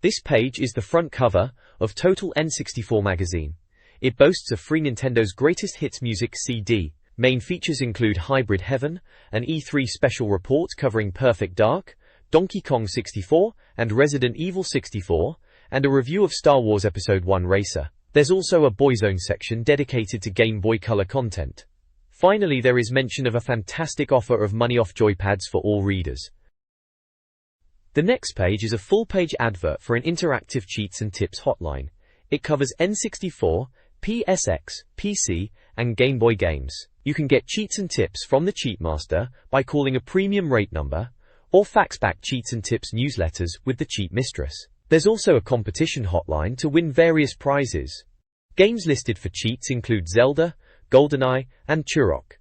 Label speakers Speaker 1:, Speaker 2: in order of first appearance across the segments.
Speaker 1: This page is the front cover of Total N64 magazine. It boasts a free Nintendo's Greatest Hits music CD. Main features include Hybrid Heaven, an E3 special report covering Perfect Dark, Donkey Kong 64, and Resident Evil 64, and a review of Star Wars Episode 1 Racer. There's also a Boyzone section dedicated to Game Boy Color content. Finally, there is mention of a fantastic offer of money-off joypads for all readers. The next page is a full-page advert for an interactive cheats and tips hotline. It covers N64, PSX, PC, and Game Boy games. You can get cheats and tips from the Cheatmaster by calling a premium rate number, or fax back cheats and tips newsletters with the Cheat Mistress. There's also a competition hotline to win various prizes. Games listed for cheats include Zelda, GoldenEye, and Turok.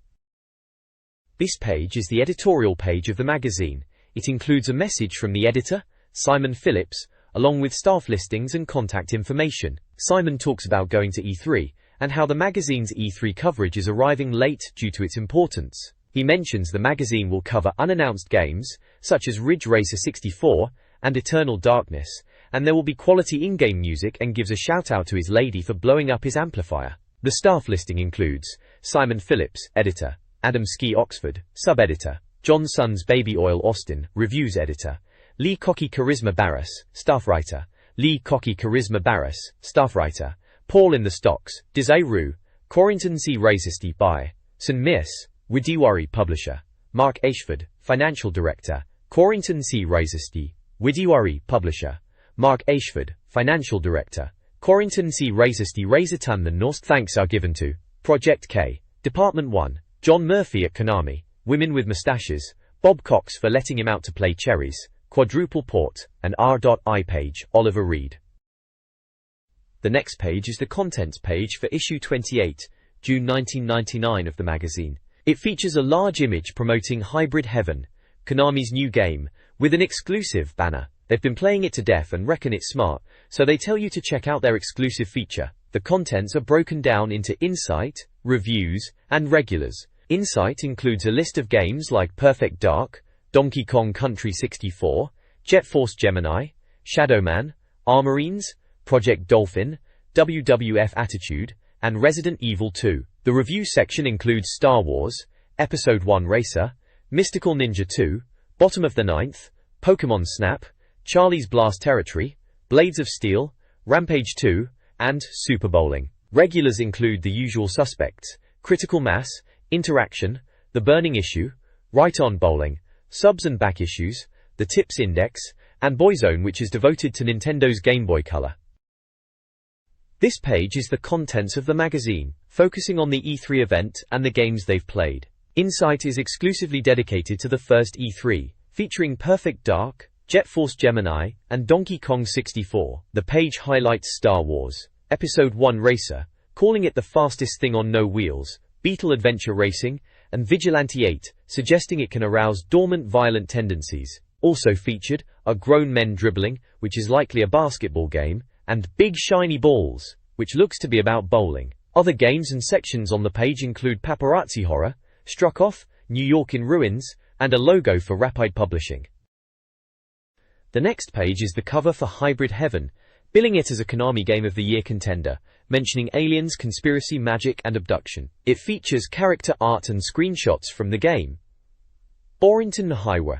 Speaker 1: This page is the editorial page of the magazine. It includes a message from the editor, Simon Phillips, along with staff listings and contact information. Simon talks about going to E3, and how the magazine's E3 coverage is arriving late due to its importance. He mentions the magazine will cover unannounced games, such as Ridge Racer 64 and Eternal Darkness, and there will be quality in-game music, and gives a shout-out to his lady for blowing up his amplifier. The staff listing includes Simon Phillips, editor; Adam Ski Oxford, sub-editor; John Sons Baby Oil Austin, reviews editor; Lee Cocky Charisma Barras, staff writer; Lee Cocky Charisma Barras, staff writer; Paul in the Stocks, Desiree, Corrington C. Razisti by St. Miss, Widiwari publisher; Mark Ashford, financial director, Corrington C. Razisti, Widiwari publisher; Mark Ashford, financial director, Corrington C. Razisti Razatan. The Norsk thanks are given to Project K, Department 1, John Murphy at Konami, Women with Mustaches, Bob Cox for letting him out to play Cherries, Quadruple Port, and R.I. page, Oliver Reed. The next page is the contents page for issue 28, June 1999 of the magazine. It features a large image promoting Hybrid Heaven, Konami's new game, with an exclusive banner. They've been playing it to death and reckon it's smart, so they tell you to check out their exclusive feature. The contents are broken down into Insight, Reviews, and Regulars. Insight includes a list of games like Perfect Dark, Donkey Kong Country 64, Jet Force Gemini, Shadowman, Armorines, Project Dolphin, WWF Attitude, and Resident Evil 2. The review section includes Star Wars, Episode 1 Racer, Mystical Ninja 2, Bottom of the Ninth, Pokémon Snap, Charlie's Blast Territory, Blades of Steel, Rampage 2, and Super Bowling. Regulars include the usual suspects: Critical Mass, Interaction, The Burning Issue, Right On Bowling, Subs and Back Issues, The Tips Index, and Boyzone, which is devoted to Nintendo's Game Boy Color. This page is the contents of the magazine, focusing on the E3 event and the games they've played. Insight is exclusively dedicated to the first E3, featuring Perfect Dark, Jet Force Gemini, and Donkey Kong 64. The page highlights Star Wars, Episode 1 Racer, calling it the fastest thing on no wheels, Beetle Adventure Racing, and Vigilante 8, suggesting it can arouse dormant violent tendencies. Also featured are Grown Men Dribbling, which is likely a basketball game, and Big Shiny Balls, which looks to be about bowling. Other games and sections on the page include Paparazzi Horror, Struck Off, New York in Ruins, and a logo for Rapide Publishing. The next page is the cover for Hybrid Heaven, billing it as a Konami Game of the Year contender, mentioning aliens, conspiracy, magic, and abduction. It features character art and screenshots from the game. Borington Highway.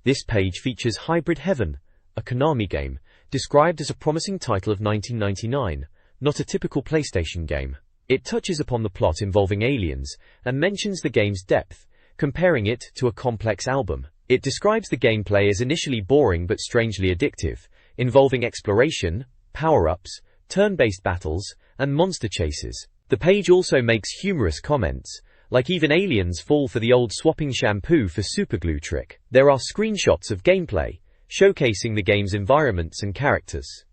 Speaker 1: This page features Hybrid Heaven, a Konami game, described as a promising title of 1999, not a typical PlayStation game. It touches upon the plot involving aliens, and mentions the game's depth, comparing it to a complex album. It describes the gameplay as initially boring but strangely addictive, involving exploration, power-ups, turn-based battles, and monster chases. The page also makes humorous comments, like even aliens fall for the old swapping shampoo for superglue trick. There are screenshots of gameplay, showcasing the game's environments and characters.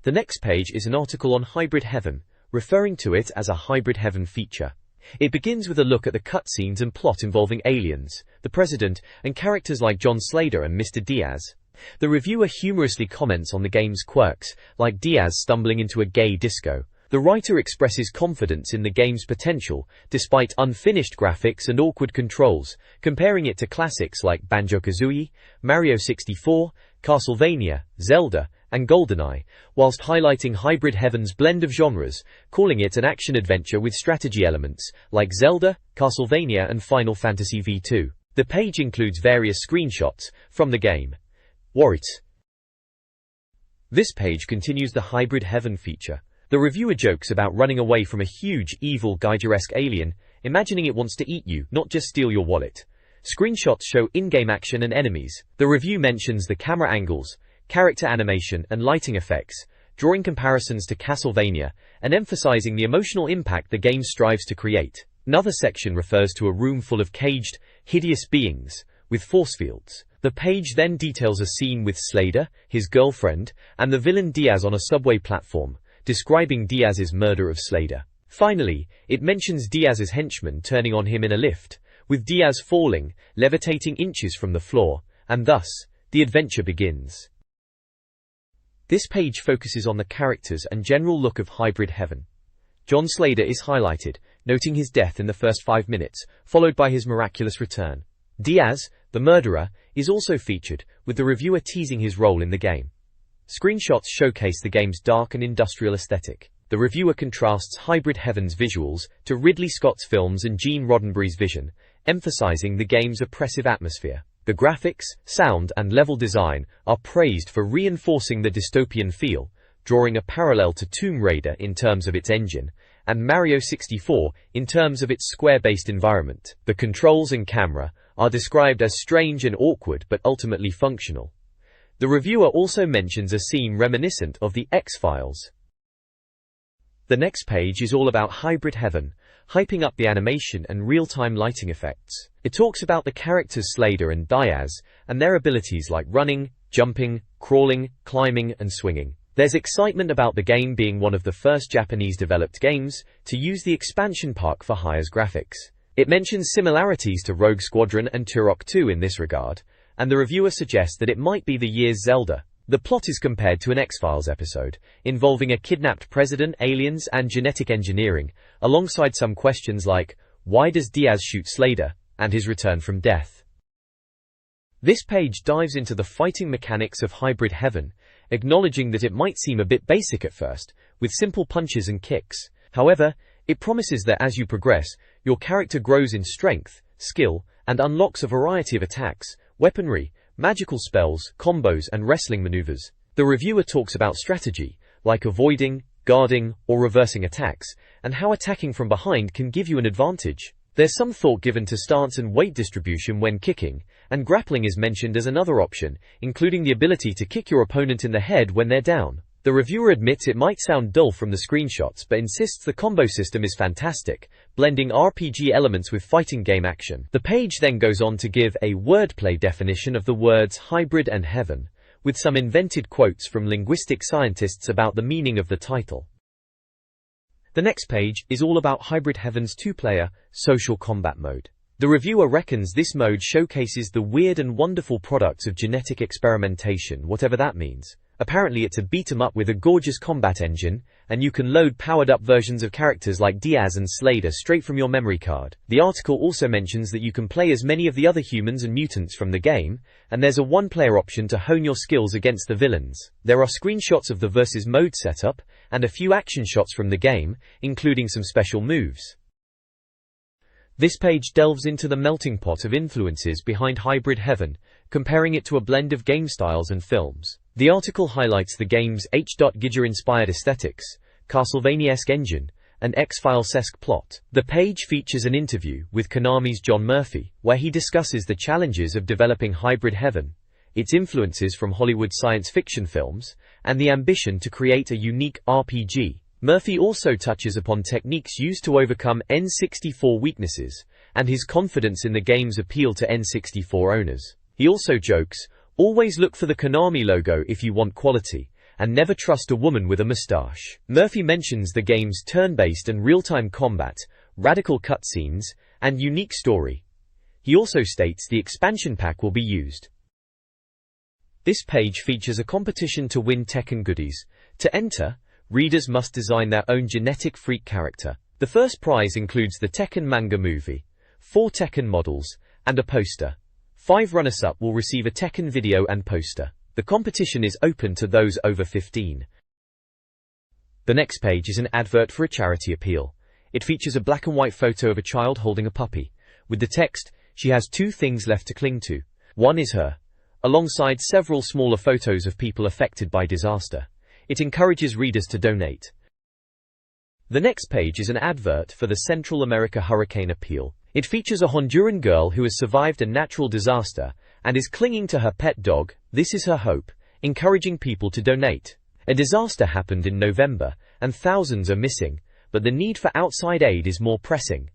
Speaker 1: The next page is an article on Hybrid Heaven, referring to it as a Hybrid Heaven feature. It begins with a look at the cutscenes and plot involving aliens, the President, and characters like John Slater and Mr. Diaz. The reviewer humorously comments on the game's quirks, like Diaz stumbling into a gay disco. The writer expresses confidence in the game's potential, despite unfinished graphics and awkward controls, comparing it to classics like Banjo-Kazooie, Mario 64, Castlevania, Zelda, and GoldenEye, whilst highlighting Hybrid Heaven's blend of genres, calling it an action-adventure with strategy elements, like Zelda, Castlevania and Final Fantasy V2. The page includes various screenshots from the game. Warits. This page continues the Hybrid Heaven feature. The reviewer jokes about running away from a huge, evil, Gaijin-esque alien, imagining it wants to eat you, not just steal your wallet. Screenshots show in-game action and enemies. The review mentions the camera angles, character animation, and lighting effects, drawing comparisons to Castlevania, and emphasizing the emotional impact the game strives to create. Another section refers to a room full of caged, hideous beings, with force fields. The page then details a scene with Slader, his girlfriend, and the villain Diaz on a subway platform, describing Diaz's murder of Slader. Finally, it mentions Diaz's henchmen turning on him in a lift, with Diaz falling, levitating inches from the floor, and thus, the adventure begins. This page focuses on the characters and general look of Hybrid Heaven. John Slader is highlighted, noting his death in the first 5 minutes, followed by his miraculous return. Diaz, the murderer, is also featured, with the reviewer teasing his role in the game. Screenshots showcase the game's dark and industrial aesthetic. The reviewer contrasts Hybrid Heaven's visuals to Ridley Scott's films and Gene Roddenberry's vision, emphasizing the game's oppressive atmosphere. The graphics, sound, and level design are praised for reinforcing the dystopian feel, drawing a parallel to Tomb Raider in terms of its engine, and Mario 64 in terms of its square-based environment. The controls and camera are described as strange and awkward but ultimately functional. The reviewer also mentions a scene reminiscent of the X-Files. The next page is all about Hybrid Heaven, hyping up the animation and real-time lighting effects. It talks about the characters Slader and Diaz, and their abilities like running, jumping, crawling, climbing, and swinging. There's excitement about the game being one of the first Japanese-developed games to use the expansion pack for higher graphics. It mentions similarities to Rogue Squadron and Turok 2 in this regard, and the reviewer suggests that it might be the year's Zelda. The plot is compared to an X-Files episode, involving a kidnapped president, aliens, and genetic engineering, alongside some questions like, why does Diaz shoot Slader, and his return from death? This page dives into the fighting mechanics of Hybrid Heaven, acknowledging that it might seem a bit basic at first, with simple punches and kicks. However, it promises that as you progress, your character grows in strength, skill, and unlocks a variety of attacks, weaponry, magical spells, combos, and wrestling maneuvers. The reviewer talks about strategy, like avoiding, guarding, or reversing attacks, and how attacking from behind can give you an advantage. There's some thought given to stance and weight distribution when kicking, and grappling is mentioned as another option, including the ability to kick your opponent in the head when they're down. The reviewer admits it might sound dull from the screenshots but insists the combo system is fantastic, blending RPG elements with fighting game action. The page then goes on to give a wordplay definition of the words hybrid and heaven, with some invented quotes from linguistic scientists about the meaning of the title. The next page is all about Hybrid Heaven's 2-player, social combat mode. The reviewer reckons this mode showcases the weird and wonderful products of genetic experimentation, whatever that means. Apparently it's a beat-em-up with a gorgeous combat engine, and you can load powered-up versions of characters like Diaz and Slader straight from your memory card. The article also mentions that you can play as many of the other humans and mutants from the game, and there's a one-player option to hone your skills against the villains. There are screenshots of the versus mode setup, and a few action shots from the game, including some special moves. This page delves into the melting pot of influences behind Hybrid Heaven, comparing it to a blend of game styles and films. The article highlights the game's H.Gidger-inspired aesthetics, Castlevania-esque engine, and X-Files-esque plot. The page features an interview with Konami's John Murphy, where he discusses the challenges of developing Hybrid Heaven, its influences from Hollywood science fiction films, and the ambition to create a unique RPG. Murphy also touches upon techniques used to overcome N64 weaknesses, and his confidence in the game's appeal to N64 owners. He also jokes, "Always look for the Konami logo if you want quality, and never trust a woman with a mustache." Murphy mentions the game's turn-based and real-time combat, radical cutscenes, and unique story. He also states the expansion pack will be used. This page features a competition to win Tekken goodies. To enter, readers must design their own genetic freak character. The first prize includes the Tekken manga movie, 4 Tekken models, and a poster. 5 runners-up will receive a Tekken video and poster. The competition is open to those over 15. The next page is an advert for a charity appeal. It features a black and white photo of a child holding a puppy. With the text, "She has 2 things left to cling to. One is her," alongside several smaller photos of people affected by disaster. It encourages readers to donate. The next page is an advert for the Central America Hurricane Appeal. It features a Honduran girl who has survived a natural disaster and is clinging to her pet dog. This is her hope, encouraging people to donate. A disaster happened in November, and thousands are missing, but the need for outside aid is more pressing.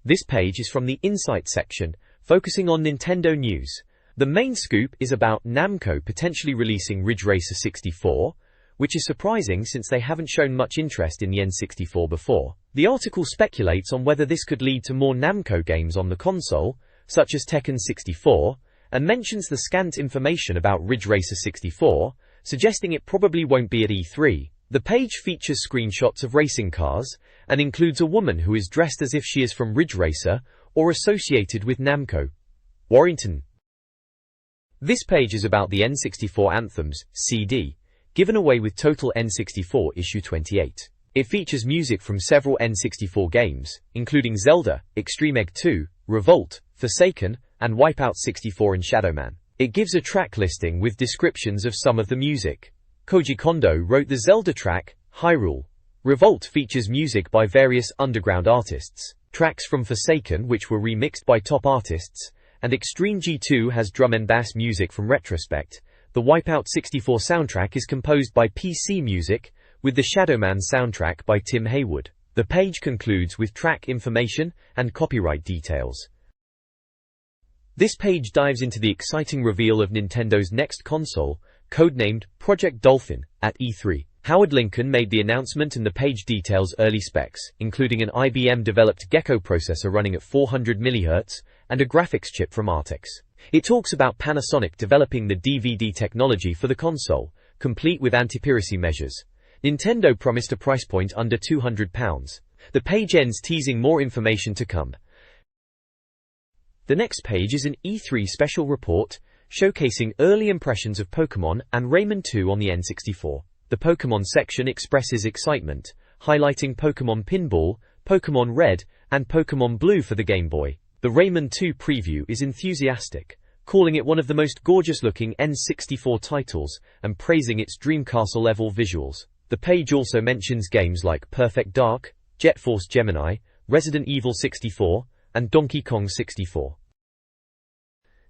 Speaker 1: This page is from the Insight section, focusing on Nintendo news. The main scoop is about Namco potentially releasing Ridge Racer 64, which is surprising since they haven't shown much interest in the N64 before. The article speculates on whether this could lead to more Namco games on the console, such as Tekken 64, and mentions the scant information about Ridge Racer 64, suggesting it probably won't be at E3. The page features screenshots of racing cars, and includes a woman who is dressed as if she is from Ridge Racer, or associated with Namco. Warrington. This page is about the N64 Anthems CD, given away with Total N64 issue 28. It features music from several N64 games, including Zelda, Extreme Egg 2, Revolt, Forsaken, and Wipeout 64 and Shadowman. It gives a track listing with descriptions of some of the music. Koji Kondo wrote the Zelda track, Hyrule. Revolt features music by various underground artists, tracks from Forsaken which were remixed by top artists, and Extreme G2 has drum and bass music from Retrospect. The Wipeout 64 soundtrack is composed by PC Music, with the Shadowman soundtrack by Tim Haywood. The page concludes with track information and copyright details. This page dives into the exciting reveal of Nintendo's next console, codenamed Project Dolphin, at E3. Howard Lincoln made the announcement and the page details early specs, including an IBM-developed Gecko processor running at 400 MHz and a graphics chip from Artex. It talks about Panasonic developing the DVD technology for the console, complete with anti-piracy measures. Nintendo promised a price point under £200. The page ends teasing more information to come. The next page is an E3 special report, showcasing early impressions of Pokémon and Rayman 2 on the N64. The Pokémon section expresses excitement, highlighting Pokémon Pinball, Pokémon Red, and Pokémon Blue for the Game Boy. The Rayman 2 preview is enthusiastic, calling it one of the most gorgeous-looking N64 titles and praising its Dreamcastle-level visuals. The page also mentions games like Perfect Dark, Jet Force Gemini, Resident Evil 64, and Donkey Kong 64.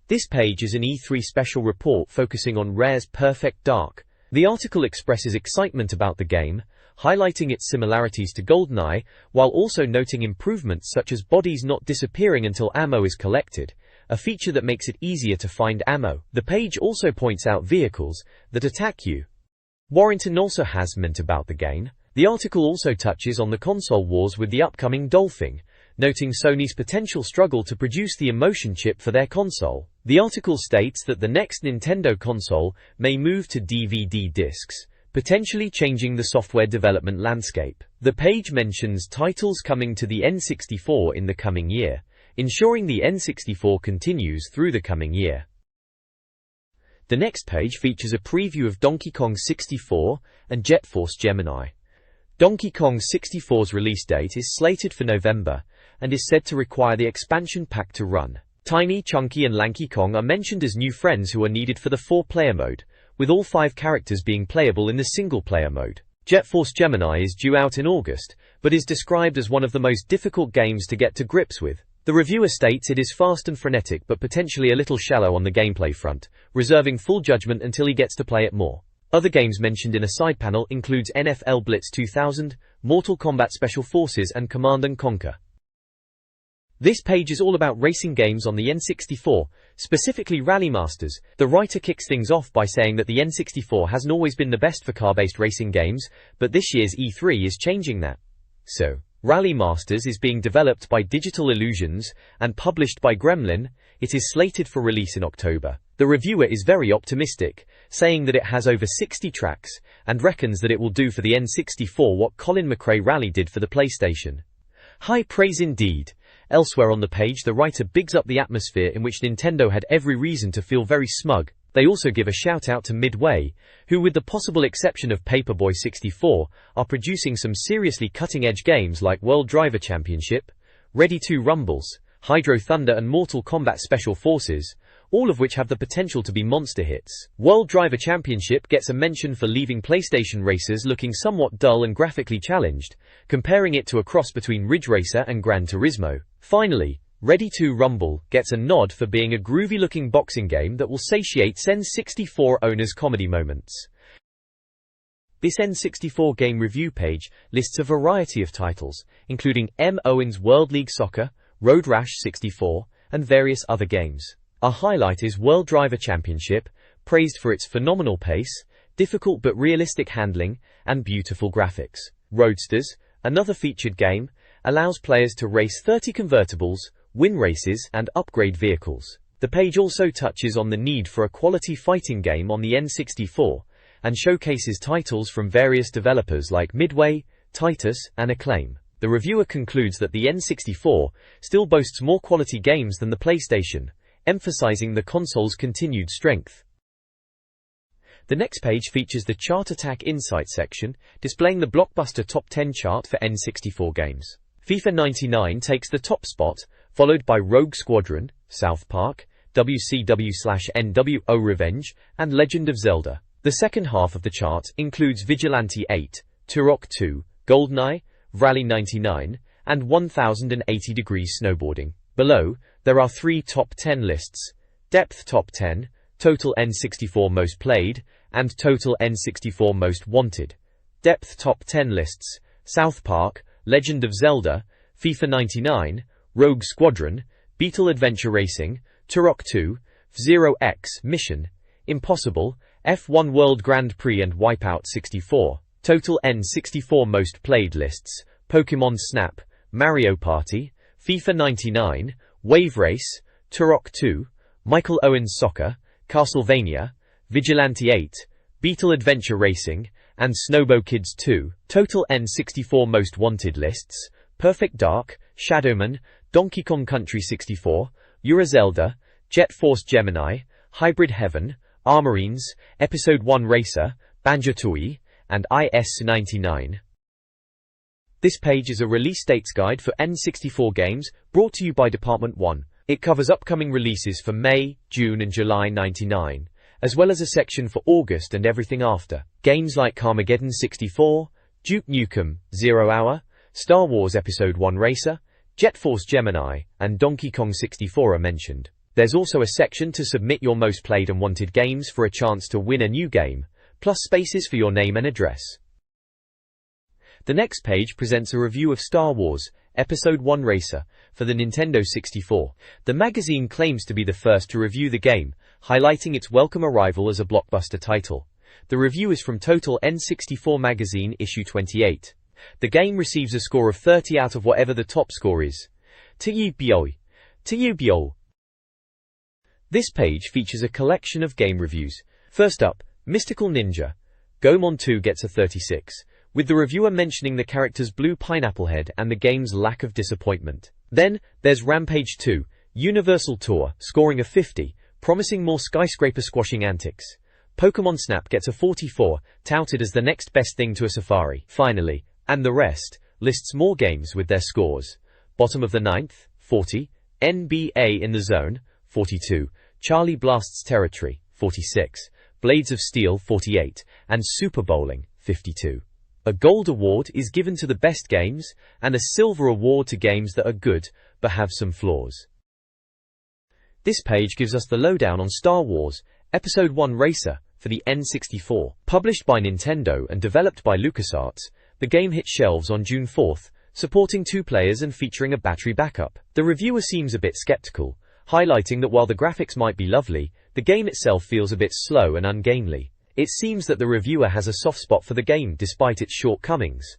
Speaker 1: This page is an E3 special report focusing on Rare's Perfect Dark. The article expresses excitement about the game, highlighting its similarities to GoldenEye, while also noting improvements such as bodies not disappearing until ammo is collected, a feature that makes it easier to find ammo. The page also points out vehicles that attack you. Warrington also has meant about the game. The article also touches on the console wars with the upcoming Dolphin, noting Sony's potential struggle to produce the emotion chip for their console. The article states that the next Nintendo console may move to DVD discs, potentially changing the software development landscape. The page mentions titles coming to the N64 in the coming year, ensuring the N64 continues through the coming year. The next page features a preview of Donkey Kong 64 and Jet Force Gemini. Donkey Kong 64's release date is slated for November, and is said to require the expansion pack to run. Tiny, Chunky and Lanky Kong are mentioned as new friends who are needed for the 4-player mode, with all 5 characters being playable in the single-player mode. Jet Force Gemini is due out in August, but is described as one of the most difficult games to get to grips with. The reviewer states it is fast and frenetic but potentially a little shallow on the gameplay front, reserving full judgment until he gets to play it more. Other games mentioned in a side panel includes NFL Blitz 2000, Mortal Kombat Special Forces and Command & Conquer. This page is all about racing games on the N64, specifically Rally Masters. The writer kicks things off by saying that the N64 hasn't always been the best for car-based racing games, but this year's E3 is changing that. So, Rally Masters is being developed by Digital Illusions and published by Gremlin. It is slated for release in October. The reviewer is very optimistic, saying that it has over 60 tracks, and reckons that it will do for the N64 what Colin McRae Rally did for the PlayStation. High praise indeed. Elsewhere on the page, the writer bigs up the atmosphere in which Nintendo had every reason to feel very smug. They also give a shout out to Midway, who, with the possible exception of Paperboy 64, are producing some seriously cutting-edge games like World Driver Championship, Ready 2 Rumbles, Hydro Thunder and Mortal Kombat Special Forces, all of which have the potential to be monster hits. World Driver Championship gets a mention for leaving PlayStation racers looking somewhat dull and graphically challenged, comparing it to a cross between Ridge Racer and Gran Turismo. Finally, Ready 2 Rumble gets a nod for being a groovy-looking boxing game that will satiate N64 owners' comedy moments. This N64 game review page lists a variety of titles, including M. Owen's World League Soccer, Road Rash 64, and various other games. A highlight is World Driver Championship, praised for its phenomenal pace, difficult but realistic handling, and beautiful graphics. Roadsters, another featured game, allows players to race 30 convertibles, win races, and upgrade vehicles. The page also touches on the need for a quality fighting game on the N64, and showcases titles from various developers like Midway, Titus, and Acclaim. The reviewer concludes that the N64 still boasts more quality games than the PlayStation, emphasizing the console's continued strength. The next page features the Chart Attack Insight section, displaying the blockbuster top 10 chart for N64 games. FIFA 99 takes the top spot, followed by Rogue Squadron, South Park, WCW/NWO Revenge, and Legend of Zelda. The second half of the chart includes Vigilante 8, Turok 2, GoldenEye, Rally 99, and 1080 Degrees Snowboarding. Below, there are 3 top 10 lists: Depth Top 10, Total N64 Most Played, and Total N64 Most Wanted. Depth Top 10 lists: South Park, Legend of Zelda, FIFA 99, Rogue Squadron, Beetle Adventure Racing, Turok 2, Zero X Mission, Impossible, F1 World Grand Prix and Wipeout 64. Total N64 Most Played lists: Pokémon Snap, Mario Party, FIFA 99, Wave Race, Turok 2, Michael Owen's Soccer, Castlevania, Vigilante 8, Beetle Adventure Racing, and Snowbo Kids 2. Total N64 Most Wanted lists: Perfect Dark, Shadowman, Donkey Kong Country 64, Zelda, Jet Force Gemini, Hybrid Heaven, Armorines, Episode 1 Racer, Banjo-Tooie, and IS-99. This page is a release dates guide for N64 games, brought to you by Department 1. It covers upcoming releases for May, June and July 99, as well as a section for August and everything after. Games like Carmageddon 64, Duke Nukem, 0 Hour, Star Wars Episode 1 Racer, Jet Force Gemini, and Donkey Kong 64 are mentioned. There's also a section to submit your most played and wanted games for a chance to win a new game, plus spaces for your name and address. The next page presents a review of Star Wars Episode 1 Racer for the Nintendo 64. The magazine claims to be the first to review the game, highlighting its welcome arrival as a blockbuster title. The review is from Total N64 Magazine issue 28. The game receives a score of 30 out of whatever the top score is. This page features a collection of game reviews. First up, Mystical Ninja Goemon 2 gets a 36, with the reviewer mentioning the character's blue pineapple head and the game's lack of disappointment. Then, there's Rampage 2 Universal Tour, scoring a 50, promising more skyscraper squashing antics. Pokémon Snap gets a 44, touted as the next best thing to a Safari. Finally, And the Rest lists more games with their scores. Bottom of the 9th, 40, NBA in the Zone, 42, Charlie Blast's Territory, 46, Blades of Steel, 48, and Super Bowling, 52. A gold award is given to the best games, and a silver award to games that are good, but have some flaws. This page gives us the lowdown on Star Wars Episode 1 Racer for the N64. Published by Nintendo and developed by LucasArts, the game hit shelves on June 4th, supporting 2 players and featuring a battery backup. The reviewer seems a bit skeptical, highlighting that while the graphics might be lovely, the game itself feels a bit slow and ungainly. It seems that the reviewer has a soft spot for the game despite its shortcomings.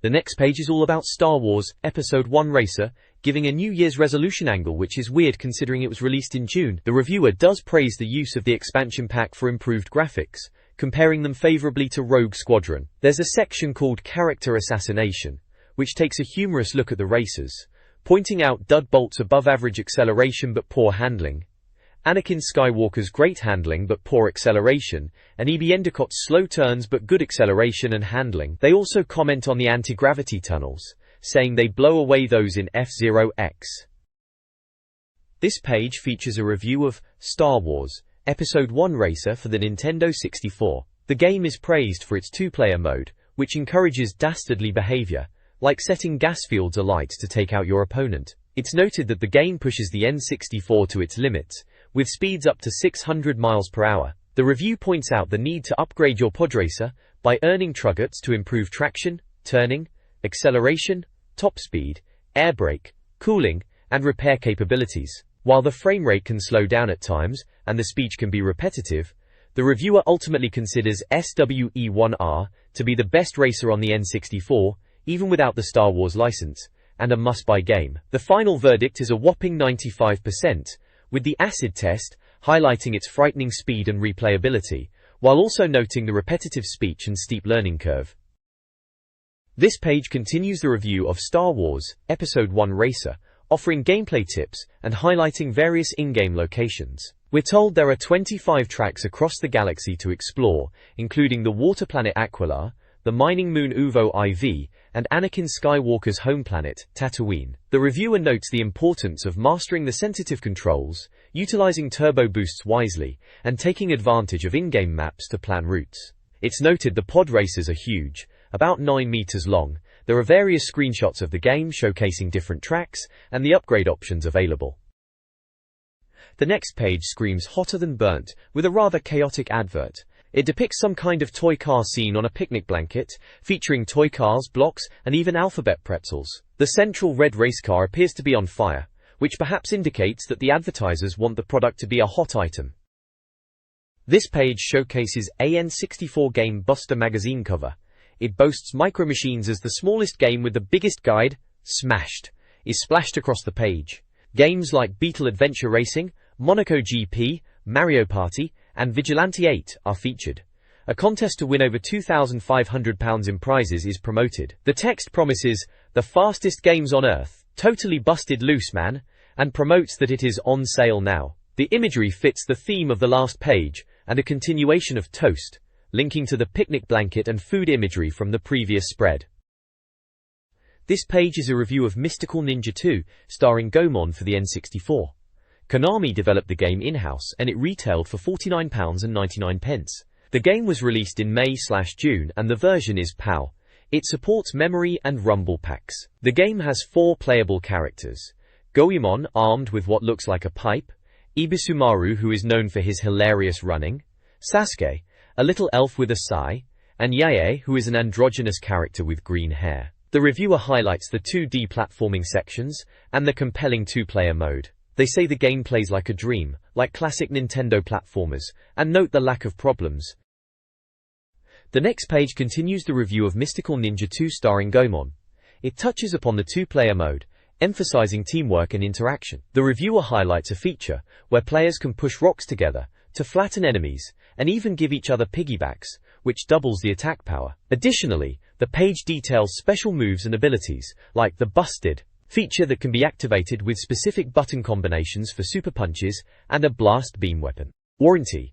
Speaker 1: The next page is all about Star Wars Episode 1 Racer, giving a New Year's resolution angle, which is weird considering it was released in June. The reviewer does praise the use of the expansion pack for improved graphics, comparing them favorably to Rogue Squadron. There's a section called Character Assassination, which takes a humorous look at the racers, pointing out Dud Bolt's above-average acceleration but poor handling, Anakin Skywalker's great handling but poor acceleration, and EB Endicott's slow turns but good acceleration and handling. They also comment on the anti-gravity tunnels, saying they blow away those in F-Zero X. This page features a review of Star Wars Episode 1 Racer for the Nintendo 64. The game is praised for its two-player mode, which encourages dastardly behavior, like setting gas fields alight to take out your opponent. It's noted that the game pushes the N64 to its limits, with speeds up to 600 miles per hour. The review points out the need to upgrade your podracer by earning Truggets to improve traction, turning, acceleration, top speed, air brake, cooling, and repair capabilities. While the frame rate can slow down at times, and the speech can be repetitive, the reviewer ultimately considers SWE1R to be the best racer on the N64, even without the Star Wars license, and a must-buy game. The final verdict is a whopping 95%, with the acid test highlighting its frightening speed and replayability, while also noting the repetitive speech and steep learning curve. This page continues the review of Star Wars Episode 1 Racer, offering gameplay tips and highlighting various in-game locations. We're told there are 25 tracks across the galaxy to explore, including the water planet Aquilar, the mining moon Uvo IV, and Anakin Skywalker's home planet, Tatooine. The reviewer notes the importance of mastering the sensitive controls, utilizing turbo boosts wisely, and taking advantage of in-game maps to plan routes. It's noted the pod races are huge, about 9 meters long. There are various screenshots of the game showcasing different tracks and the upgrade options available. The next page screams hotter than burnt, with a rather chaotic advert. It depicts some kind of toy car scene on a picnic blanket, featuring toy cars, blocks, and even alphabet pretzels. The central red race car appears to be on fire, which perhaps indicates that the advertisers want the product to be a hot item. This page showcases N64 Game Buster magazine cover. It boasts Micro Machines as the smallest game, with the biggest guide, Smashed, is splashed across the page. Games like Beetle Adventure Racing, Monaco GP, Mario Party, and Vigilante 8 are featured. A contest to win over £2,500 in prizes is promoted. The text promises, "the fastest games on earth, totally busted loose, man," and promotes that it is on sale now. The imagery fits the theme of the last page, and a continuation of Toast, linking to the picnic blanket and food imagery from the previous spread. This page is a review of Mystical Ninja 2, starring Goemon for the N64. Konami developed the game in-house, and it retailed for £49.99. The game was released in May/June, and the version is PAL. It supports memory and rumble packs. The game has 4 playable characters: Goemon, armed with what looks like a pipe; Ibisumaru, who is known for his hilarious running; Sasuke, a little elf with a sai; and Yae, who is an androgynous character with green hair. The reviewer highlights the 2D platforming sections and the compelling 2-player mode. They say the game plays like a dream, like classic Nintendo platformers, and note the lack of problems. The next page continues the review of Mystical Ninja 2 starring Goemon. It touches upon the 2-player mode, emphasizing teamwork and interaction. The reviewer highlights a feature where players can push rocks together to flatten enemies, and even give each other piggybacks, which doubles the attack power. Additionally, the page details special moves and abilities, like the Busted feature that can be activated with specific button combinations for super punches, and a blast beam weapon. Warranty.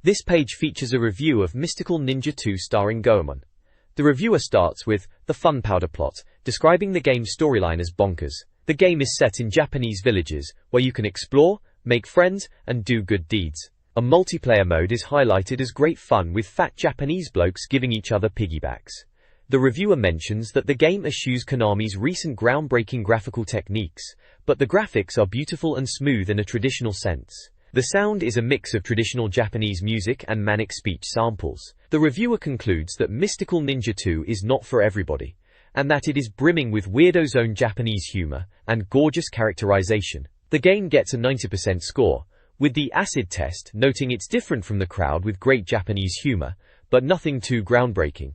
Speaker 1: This page features a review of Mystical Ninja 2 starring Goemon. The reviewer starts with the fun powder plot, describing the game's storyline as bonkers. The game is set in Japanese villages, where you can explore, make friends, and do good deeds. A multiplayer mode is highlighted as great fun, with fat Japanese blokes giving each other piggybacks. The reviewer mentions that the game eschews Konami's recent groundbreaking graphical techniques, but the graphics are beautiful and smooth in a traditional sense. The sound is a mix of traditional Japanese music and manic speech samples. The reviewer concludes that Mystical Ninja 2 is not for everybody, and that it is brimming with weirdo zone Japanese humor and gorgeous characterization. The game gets a 90% score, with the acid test noting it's different from the crowd with great Japanese humor, but nothing too groundbreaking.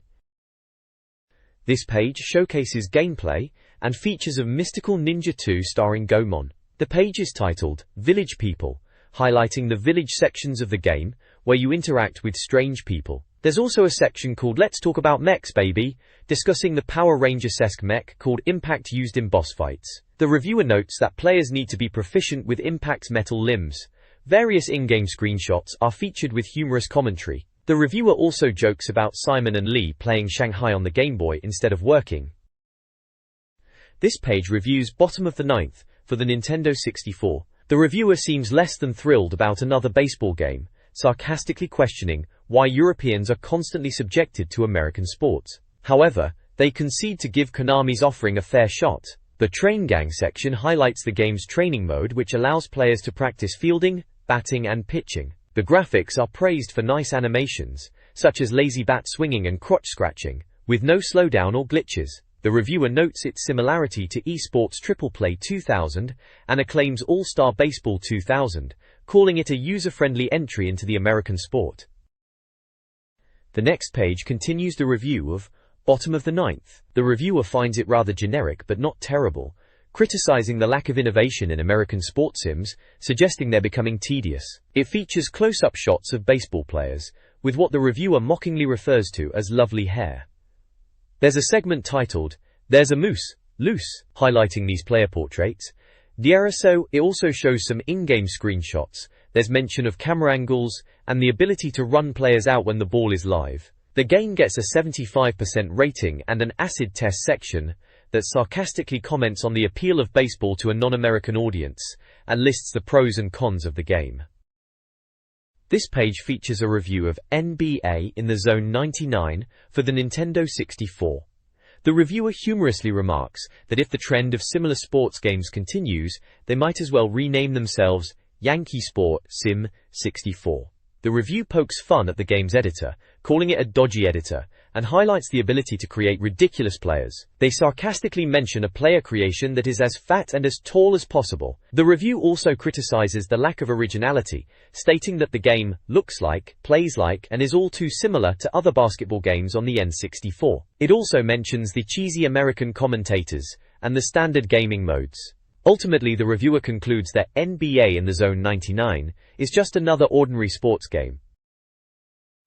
Speaker 1: This page showcases gameplay and features of Mystical Ninja 2 starring Goemon. The page is titled Village People, highlighting the village sections of the game where you interact with strange people. There's also a section called Let's Talk About Mechs Baby, discussing the Power Rangers-esque mech called Impact used in boss fights. The reviewer notes that players need to be proficient with Impact's metal limbs. Various in-game screenshots are featured with humorous commentary. The reviewer also jokes about Simon and Lee playing Shanghai on the Game Boy instead of working. This page reviews Bottom of the Ninth for the Nintendo 64. The reviewer seems less than thrilled about another baseball game, sarcastically questioning why Europeans are constantly subjected to American sports. However, they concede to give Konami's offering a fair shot. The Train Gang section highlights the game's training mode, which allows players to practice fielding, batting and pitching. The graphics are praised for nice animations, such as lazy bat swinging and crotch scratching, with no slowdown or glitches. The reviewer notes its similarity to eSports Triple Play 2000 and acclaims All-Star Baseball 2000, calling it a user-friendly entry into the American sport. The next page continues the review of Bottom of the Ninth. The reviewer finds it rather generic but not terrible, criticizing the lack of innovation in American sports sims, suggesting they're becoming tedious. It features close-up shots of baseball players, with what the reviewer mockingly refers to as lovely hair. There's a segment titled, There's a Moose, Loose, highlighting these player portraits. It also shows some in-game screenshots. There's mention of camera angles, and the ability to run players out when the ball is live. The game gets a 75% rating and an acid test section that sarcastically comments on the appeal of baseball to a non-American audience, and lists the pros and cons of the game. This page features a review of NBA in the Zone 99 for the Nintendo 64. The reviewer humorously remarks that if the trend of similar sports games continues, they might as well rename themselves Yankee Sport Sim 64. The review pokes fun at the game's editor, calling it a dodgy editor, and highlights the ability to create ridiculous players. They sarcastically mention a player creation that is as fat and as tall as possible. The review also criticizes the lack of originality, stating that the game looks like, plays like, and is all too similar to other basketball games on the N64. It also mentions the cheesy American commentators and the standard gaming modes. Ultimately, the reviewer concludes that NBA in the Zone 99 is just another ordinary sports game.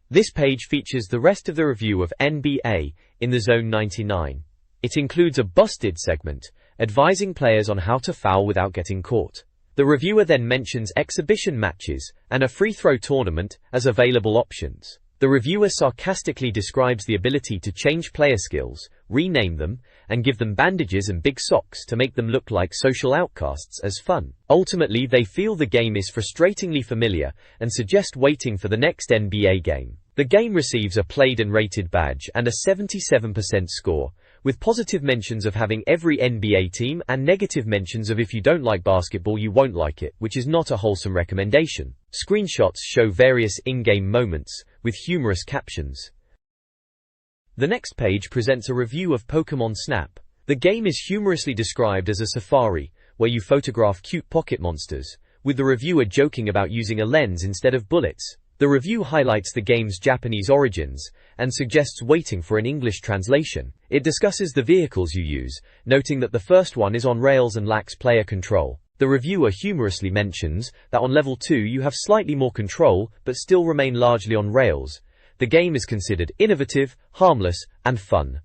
Speaker 1: This page features the rest of the review of NBA in the Zone 99. It includes a busted segment, advising players on how to foul without getting caught. The reviewer then mentions exhibition matches and a free throw tournament as available options. The reviewer sarcastically describes the ability to change player skills, rename them, and give them bandages and big socks to make them look like social outcasts as fun. Ultimately, they feel the game is frustratingly familiar and suggest waiting for the next NBA game. The game receives a played and rated badge and a 77% score, with positive mentions of having every NBA team and negative mentions of if you don't like basketball you won't like it, which is not a wholesome recommendation. Screenshots show various in-game moments, with humorous captions. The next page presents a review of Pokémon Snap. The game is humorously described as a safari, where you photograph cute pocket monsters, with the reviewer joking about using a lens instead of bullets. The review highlights the game's Japanese origins, and suggests waiting for an English translation. It discusses the vehicles you use, noting that the first one is on rails and lacks player control. The reviewer humorously mentions that on level 2 you have slightly more control, but still remain largely on rails. The game is considered innovative, harmless, and fun.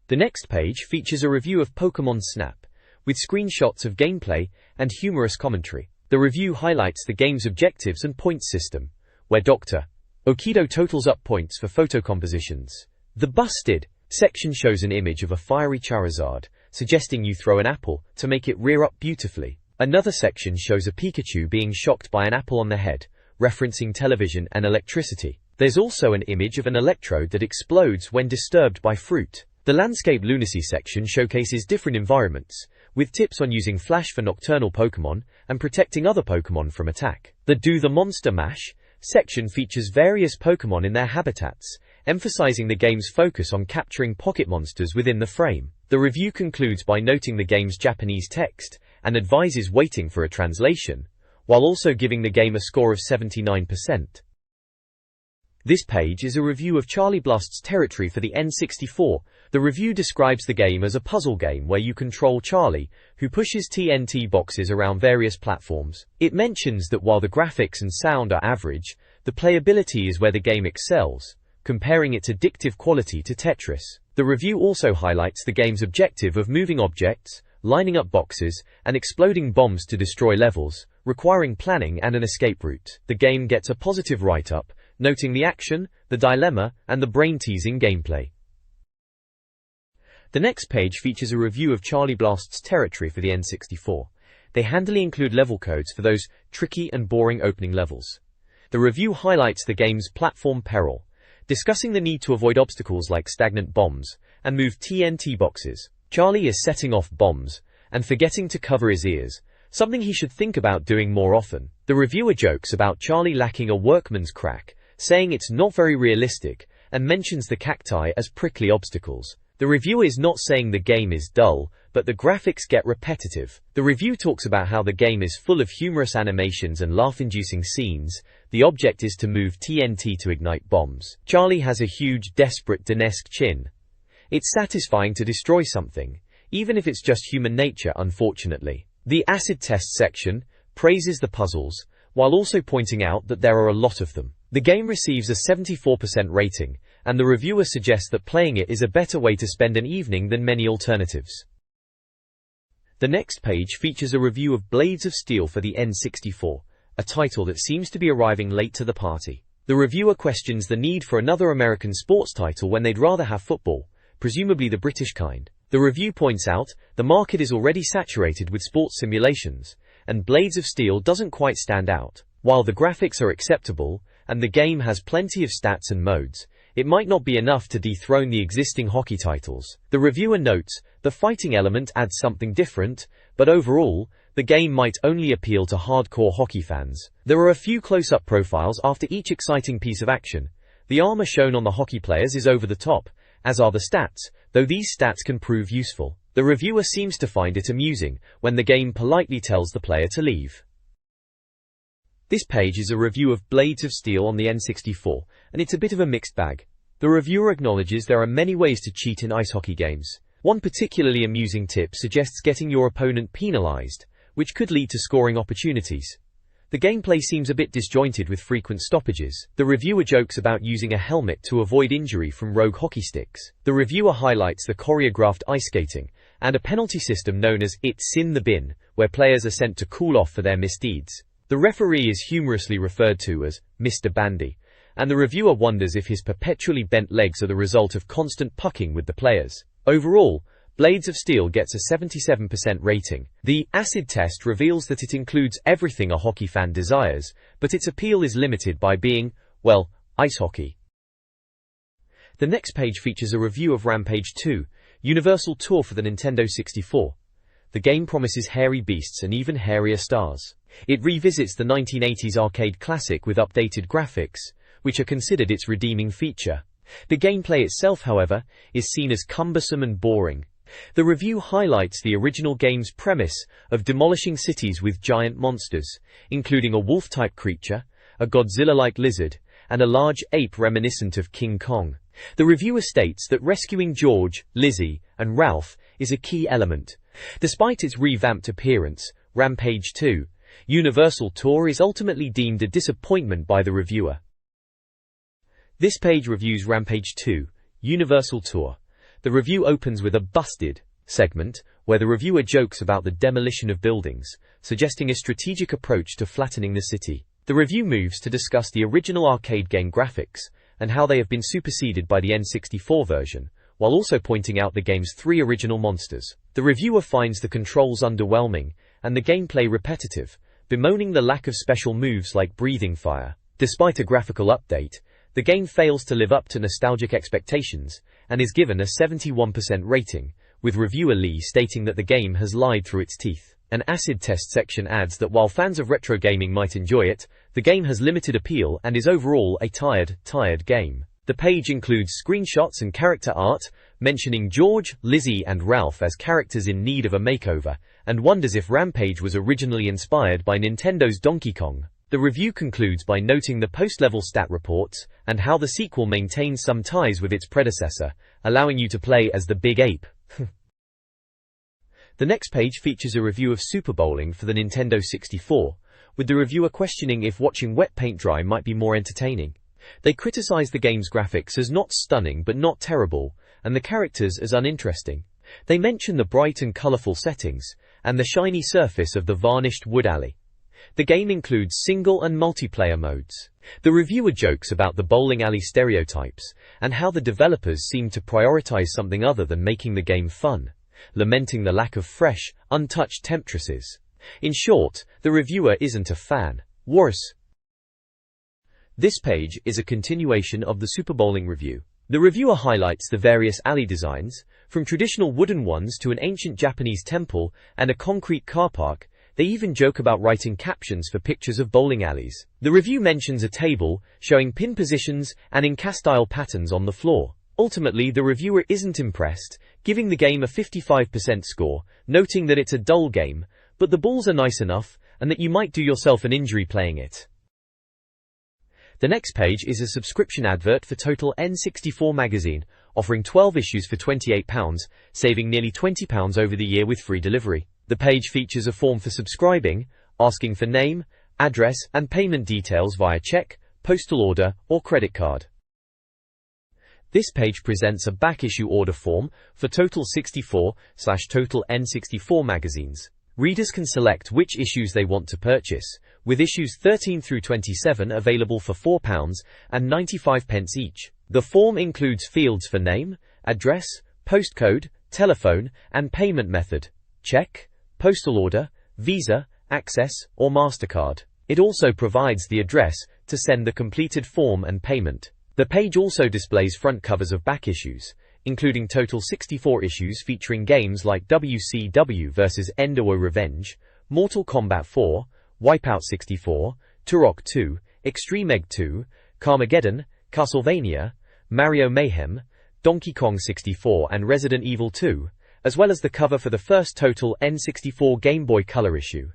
Speaker 1: The next page features a review of Pokémon Snap, with screenshots of gameplay and humorous commentary. The review highlights the game's objectives and points system, where Dr. Okido totals up points for photo compositions. The busted section shows an image of a fiery Charizard, suggesting you throw an apple to make it rear up beautifully. Another section shows a Pikachu being shocked by an apple on the head, referencing television and electricity. There's also an image of an electrode that explodes when disturbed by fruit. The Landscape Lunacy section showcases different environments, with tips on using Flash for nocturnal Pokémon and protecting other Pokémon from attack. The Do the Monster Mash section features various Pokémon in their habitats, emphasizing the game's focus on capturing pocket monsters within the frame. The review concludes by noting the game's Japanese text and advises waiting for a translation, while also giving the game a score of 79%. This page is a review of Charlie Blast's Territory for the N64. The review describes the game as a puzzle game where you control Charlie, who pushes TNT boxes around various platforms. It mentions that while the graphics and sound are average, the playability is where the game excels, comparing its addictive quality to Tetris. The review also highlights the game's objective of moving objects, lining up boxes, and exploding bombs to destroy levels, requiring planning and an escape route. The game gets a positive write-up, noting the action, the dilemma, and the brain-teasing gameplay. The next page features a review of Charlie Blast's Territory for the N64. They handily include level codes for those tricky and boring opening levels. The review highlights the game's platform peril, discussing the need to avoid obstacles like stagnant bombs and move TNT boxes. Charlie is setting off bombs and forgetting to cover his ears, something he should think about doing more often. The reviewer jokes about Charlie lacking a workman's crack, saying it's not very realistic, and mentions the cacti as prickly obstacles. The reviewer is not saying the game is dull, but the graphics get repetitive. The review talks about how the game is full of humorous animations and laugh-inducing scenes. The object is to move TNT to ignite bombs. Charlie has a huge, desperate, Dinesque chin. It's satisfying to destroy something, even if it's just human nature, unfortunately. The acid test section praises the puzzles, while also pointing out that there are a lot of them. The game receives a 74% rating, and the reviewer suggests that playing it is a better way to spend an evening than many alternatives. The next page features a review of Blades of Steel for the N64, a title that seems to be arriving late to the party. The reviewer questions the need for another American sports title when they'd rather have football, presumably the British kind. The review points out the market is already saturated with sports simulations, and Blades of Steel doesn't quite stand out. While the graphics are acceptable, and the game has plenty of stats and modes, it might not be enough to dethrone the existing hockey titles. The reviewer notes the fighting element adds something different, but overall, the game might only appeal to hardcore hockey fans. There are a few close-up profiles after each exciting piece of action. The armor shown on the hockey players is over the top, as are the stats, though these stats can prove useful. The reviewer seems to find it amusing when the game politely tells the player to leave. This page is a review of Blades of Steel on the N64, and it's a bit of a mixed bag. The reviewer acknowledges there are many ways to cheat in ice hockey games. One particularly amusing tip suggests getting your opponent penalized, which could lead to scoring opportunities. The gameplay seems a bit disjointed with frequent stoppages. The reviewer jokes about using a helmet to avoid injury from rogue hockey sticks. The reviewer highlights the choreographed ice skating, and a penalty system known as It's in the Bin, where players are sent to cool off for their misdeeds. The referee is humorously referred to as Mr. Bandy, and the reviewer wonders if his perpetually bent legs are the result of constant pucking with the players. Overall, Blades of Steel gets a 77% rating. The acid test reveals that it includes everything a hockey fan desires, but its appeal is limited by being, well, ice hockey. The next page features a review of Rampage 2, Universal Tour for the Nintendo 64. The game promises hairy beasts and even hairier stars. It revisits the 1980s arcade classic with updated graphics, which are considered its redeeming feature. The gameplay itself, however, is seen as cumbersome and boring. The review highlights the original game's premise of demolishing cities with giant monsters, including a wolf-type creature, a Godzilla-like lizard, and a large ape reminiscent of King Kong. The reviewer states that rescuing George, Lizzie, and Ralph is a key element. Despite its revamped appearance, Rampage 2, Universal Tour is ultimately deemed a disappointment by the reviewer. This page reviews Rampage 2, Universal Tour. The review opens with a busted segment, where the reviewer jokes about the demolition of buildings, suggesting a strategic approach to flattening the city. The review moves to discuss the original arcade game graphics, and how they have been superseded by the N64 version, while also pointing out the game's 3 original monsters. The reviewer finds the controls underwhelming, and the gameplay repetitive, bemoaning the lack of special moves like breathing fire. Despite a graphical update, the game fails to live up to nostalgic expectations, and is given a 71% rating, with reviewer Lee stating that the game has lied through its teeth. An acid test section adds that while fans of retro gaming might enjoy it, the game has limited appeal and is overall a tired game. The page includes screenshots and character art, mentioning George, Lizzie, and Ralph as characters in need of a makeover, and wonders if Rampage was originally inspired by Nintendo's Donkey Kong. The review concludes by noting the post-level stat reports and how the sequel maintains some ties with its predecessor, allowing you to play as the Big Ape. The next page features a review of Super Bowling for the Nintendo 64, with the reviewer questioning if watching wet paint dry might be more entertaining. They criticize the game's graphics as not stunning but not terrible, and the characters as uninteresting. They mention the bright and colorful settings, and the shiny surface of the varnished wood alley. The game includes single and multiplayer modes. The reviewer jokes about the bowling alley stereotypes, and how the developers seem to prioritize something other than making the game fun, lamenting the lack of fresh, untouched temptresses. In short, the reviewer isn't a fan. Worse. This page is a continuation of the Super Bowling review. The reviewer highlights the various alley designs, from traditional wooden ones to an ancient Japanese temple and a concrete car park. They even joke about writing captions for pictures of bowling alleys. The review mentions a table showing pin positions and Inca-style patterns on the floor. Ultimately, the reviewer isn't impressed, giving the game a 55% score, noting that it's a dull game, but the balls are nice enough, and that you might do yourself an injury playing it. The next page is a subscription advert for Total N64 magazine, offering 12 issues for £28, saving nearly £20 over the year with free delivery. The page features a form for subscribing, asking for name, address, and payment details via check, postal order, or credit card. This page presents a back-issue order form for Total 64/Total N64 magazines. Readers can select which issues they want to purchase, with issues 13 through 27 available for £4.95 each. The form includes fields for name, address, postcode, telephone, and payment method: check, postal order, Visa, Access, or MasterCard. It also provides the address to send the completed form and payment. The page also displays front covers of back issues, including Total 64 issues featuring games like WCW vs. Endowo Revenge, Mortal Kombat 4, Wipeout 64, Turok 2, Extreme Egg 2, Carmageddon, Castlevania, Mario Mayhem, Donkey Kong 64 and Resident Evil 2, as well as the cover for the first Total N64 Game Boy Color issue.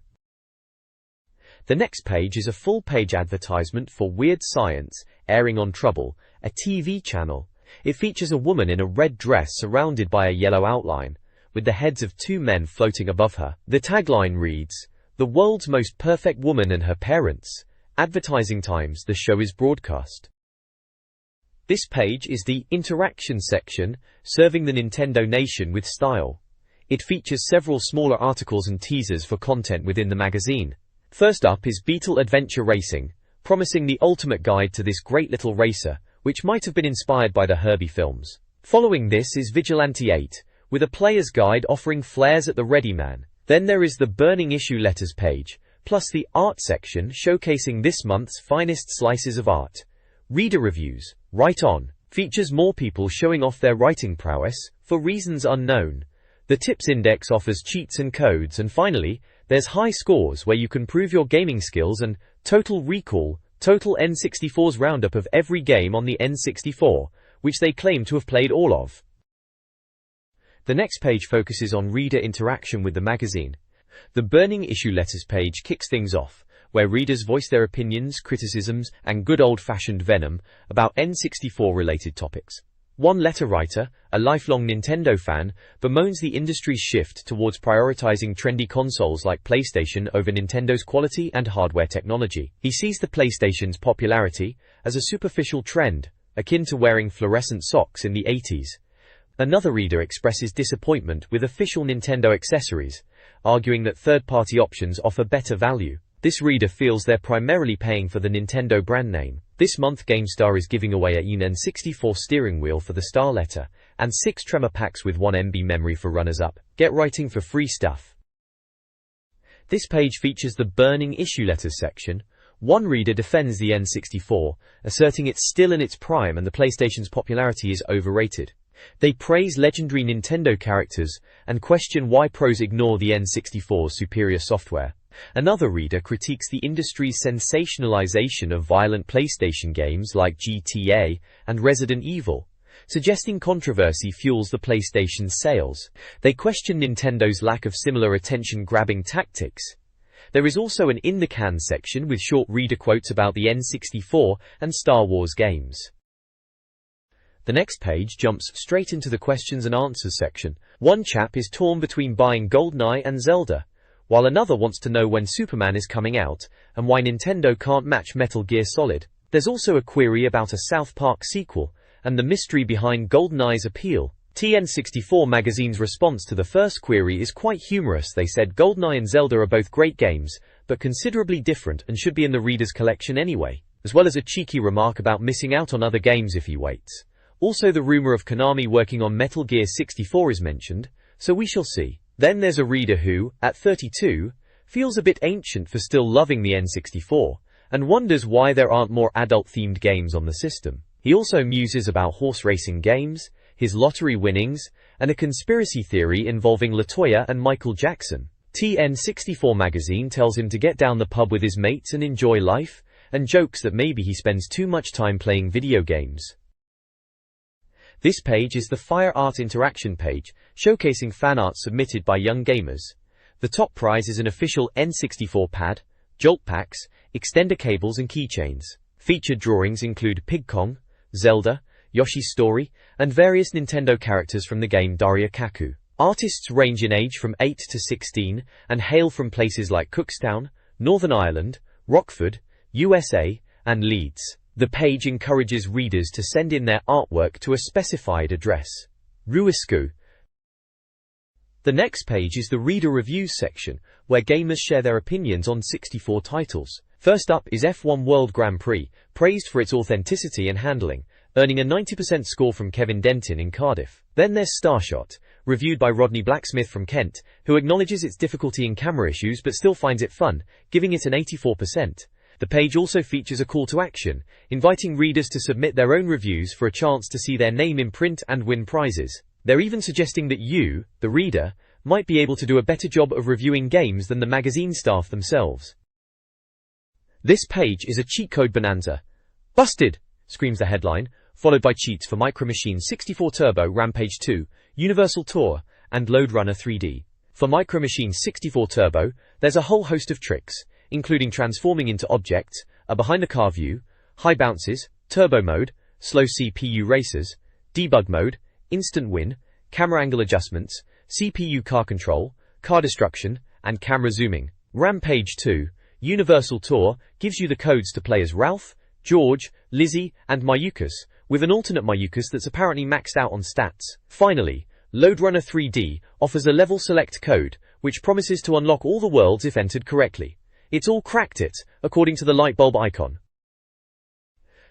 Speaker 1: The next page is a full-page advertisement for Weird Science, airing on Trouble, a TV channel. It features a woman in a red dress surrounded by a yellow outline, with the heads of two men floating above her. The tagline reads, "The world's most perfect woman and her parents." Advertising times the show is broadcast. This page is the interaction section, serving the Nintendo Nation with style. It features several smaller articles and teasers for content within the magazine. First up is Beetle Adventure Racing, promising the ultimate guide to this great little racer, which might have been inspired by the Herbie films. Following this is Vigilante 8, with a player's guide offering flares at the ready man. Then there is the Burning Issue Letters page, plus the art section showcasing this month's finest slices of art. Reader reviews, Write On, features more people showing off their writing prowess, for reasons unknown. The Tips Index offers cheats and codes, and finally, there's High Scores where you can prove your gaming skills, and Total Recall, Total N64's roundup of every game on the N64, which they claim to have played all of. The next page focuses on reader interaction with the magazine. The Burning Issue Letters page kicks things off, where readers voice their opinions, criticisms, and good old-fashioned venom about N64-related topics. One letter writer, a lifelong Nintendo fan, bemoans the industry's shift towards prioritizing trendy consoles like PlayStation over Nintendo's quality and hardware technology. He sees the PlayStation's popularity as a superficial trend, akin to wearing fluorescent socks in the 80s. Another reader expresses disappointment with official Nintendo accessories, arguing that third-party options offer better value. This reader feels they're primarily paying for the Nintendo brand name. This month GameStar is giving away a N64 steering wheel for the star letter, and 6 Tremor packs with 1 MB memory for runners-up. Get writing for free stuff. This page features the Burning Issue Letters section. One reader defends the N64, asserting it's still in its prime and the PlayStation's popularity is overrated. They praise legendary Nintendo characters, and question why pros ignore the N64's superior software. Another reader critiques the industry's sensationalization of violent PlayStation games like GTA and Resident Evil, suggesting controversy fuels the PlayStation's sales. They question Nintendo's lack of similar attention-grabbing tactics, There is also an In the Can section with short reader quotes about the N64 and Star Wars games. The next page jumps straight into the questions and answers section. One chap is torn between buying GoldenEye and Zelda, while another wants to know when Superman is coming out, and why Nintendo can't match Metal Gear Solid. There's also a query about a South Park sequel, and the mystery behind GoldenEye's appeal. TN64 magazine's response to the first query is quite humorous. They said GoldenEye and Zelda are both great games, but considerably different and should be in the reader's collection anyway, as well as a cheeky remark about missing out on other games if he waits. Also, the rumor of Konami working on Metal Gear 64 is mentioned, so we shall see. Then there's a reader who, at 32, feels a bit ancient for still loving the N64, and wonders why there aren't more adult-themed games on the system. He also muses about horse racing games, his lottery winnings, and a conspiracy theory involving LaToya and Michael Jackson. TN64 magazine tells him to get down the pub with his mates and enjoy life, and jokes that maybe he spends too much time playing video games. This page is the Fire Art interaction page, showcasing fan art submitted by young gamers. The top prize is an official N64 pad, jolt packs, extender cables and keychains. Featured drawings include Pig Kong, Zelda, Yoshi's Story, and various Nintendo characters from the game Daria Kaku. Artists range in age from 8 to 16 and hail from places like Cookstown, Northern Ireland, Rockford, USA, and Leeds. The page encourages readers to send in their artwork to a specified address. Ruisku. The next page is the reader reviews section, where gamers share their opinions on 64 titles. First up is F1 World Grand Prix, praised for its authenticity and handling, earning a 90% score from Kevin Denton in Cardiff. Then there's Starshot, reviewed by Rodney Blacksmith from Kent, who acknowledges its difficulty in camera issues but still finds it fun, giving it an 84%. The page also features a call to action, inviting readers to submit their own reviews for a chance to see their name in print and win prizes. They're even suggesting that you, the reader, might be able to do a better job of reviewing games than the magazine staff themselves. This page is a cheat code bonanza. Busted! Screams the headline, followed by cheats for Micro Machines 64 Turbo, Rampage 2, Universal Tour, and Lode Runner 3D. For Micro Machines 64 Turbo, there's a whole host of tricks, including transforming into objects, a behind-the-car view, high bounces, turbo mode, slow CPU races, debug mode, instant win, camera angle adjustments, CPU car control, car destruction, and camera zooming. Rampage 2, Universal Tour, gives you the codes to play as Ralph, George, Lizzie, and Mayukas, with an alternate Mayukas that's apparently maxed out on stats. Finally, Lode Runner 3D offers a level select code, which promises to unlock all the worlds if entered correctly. It's all cracked it, according to the light bulb icon.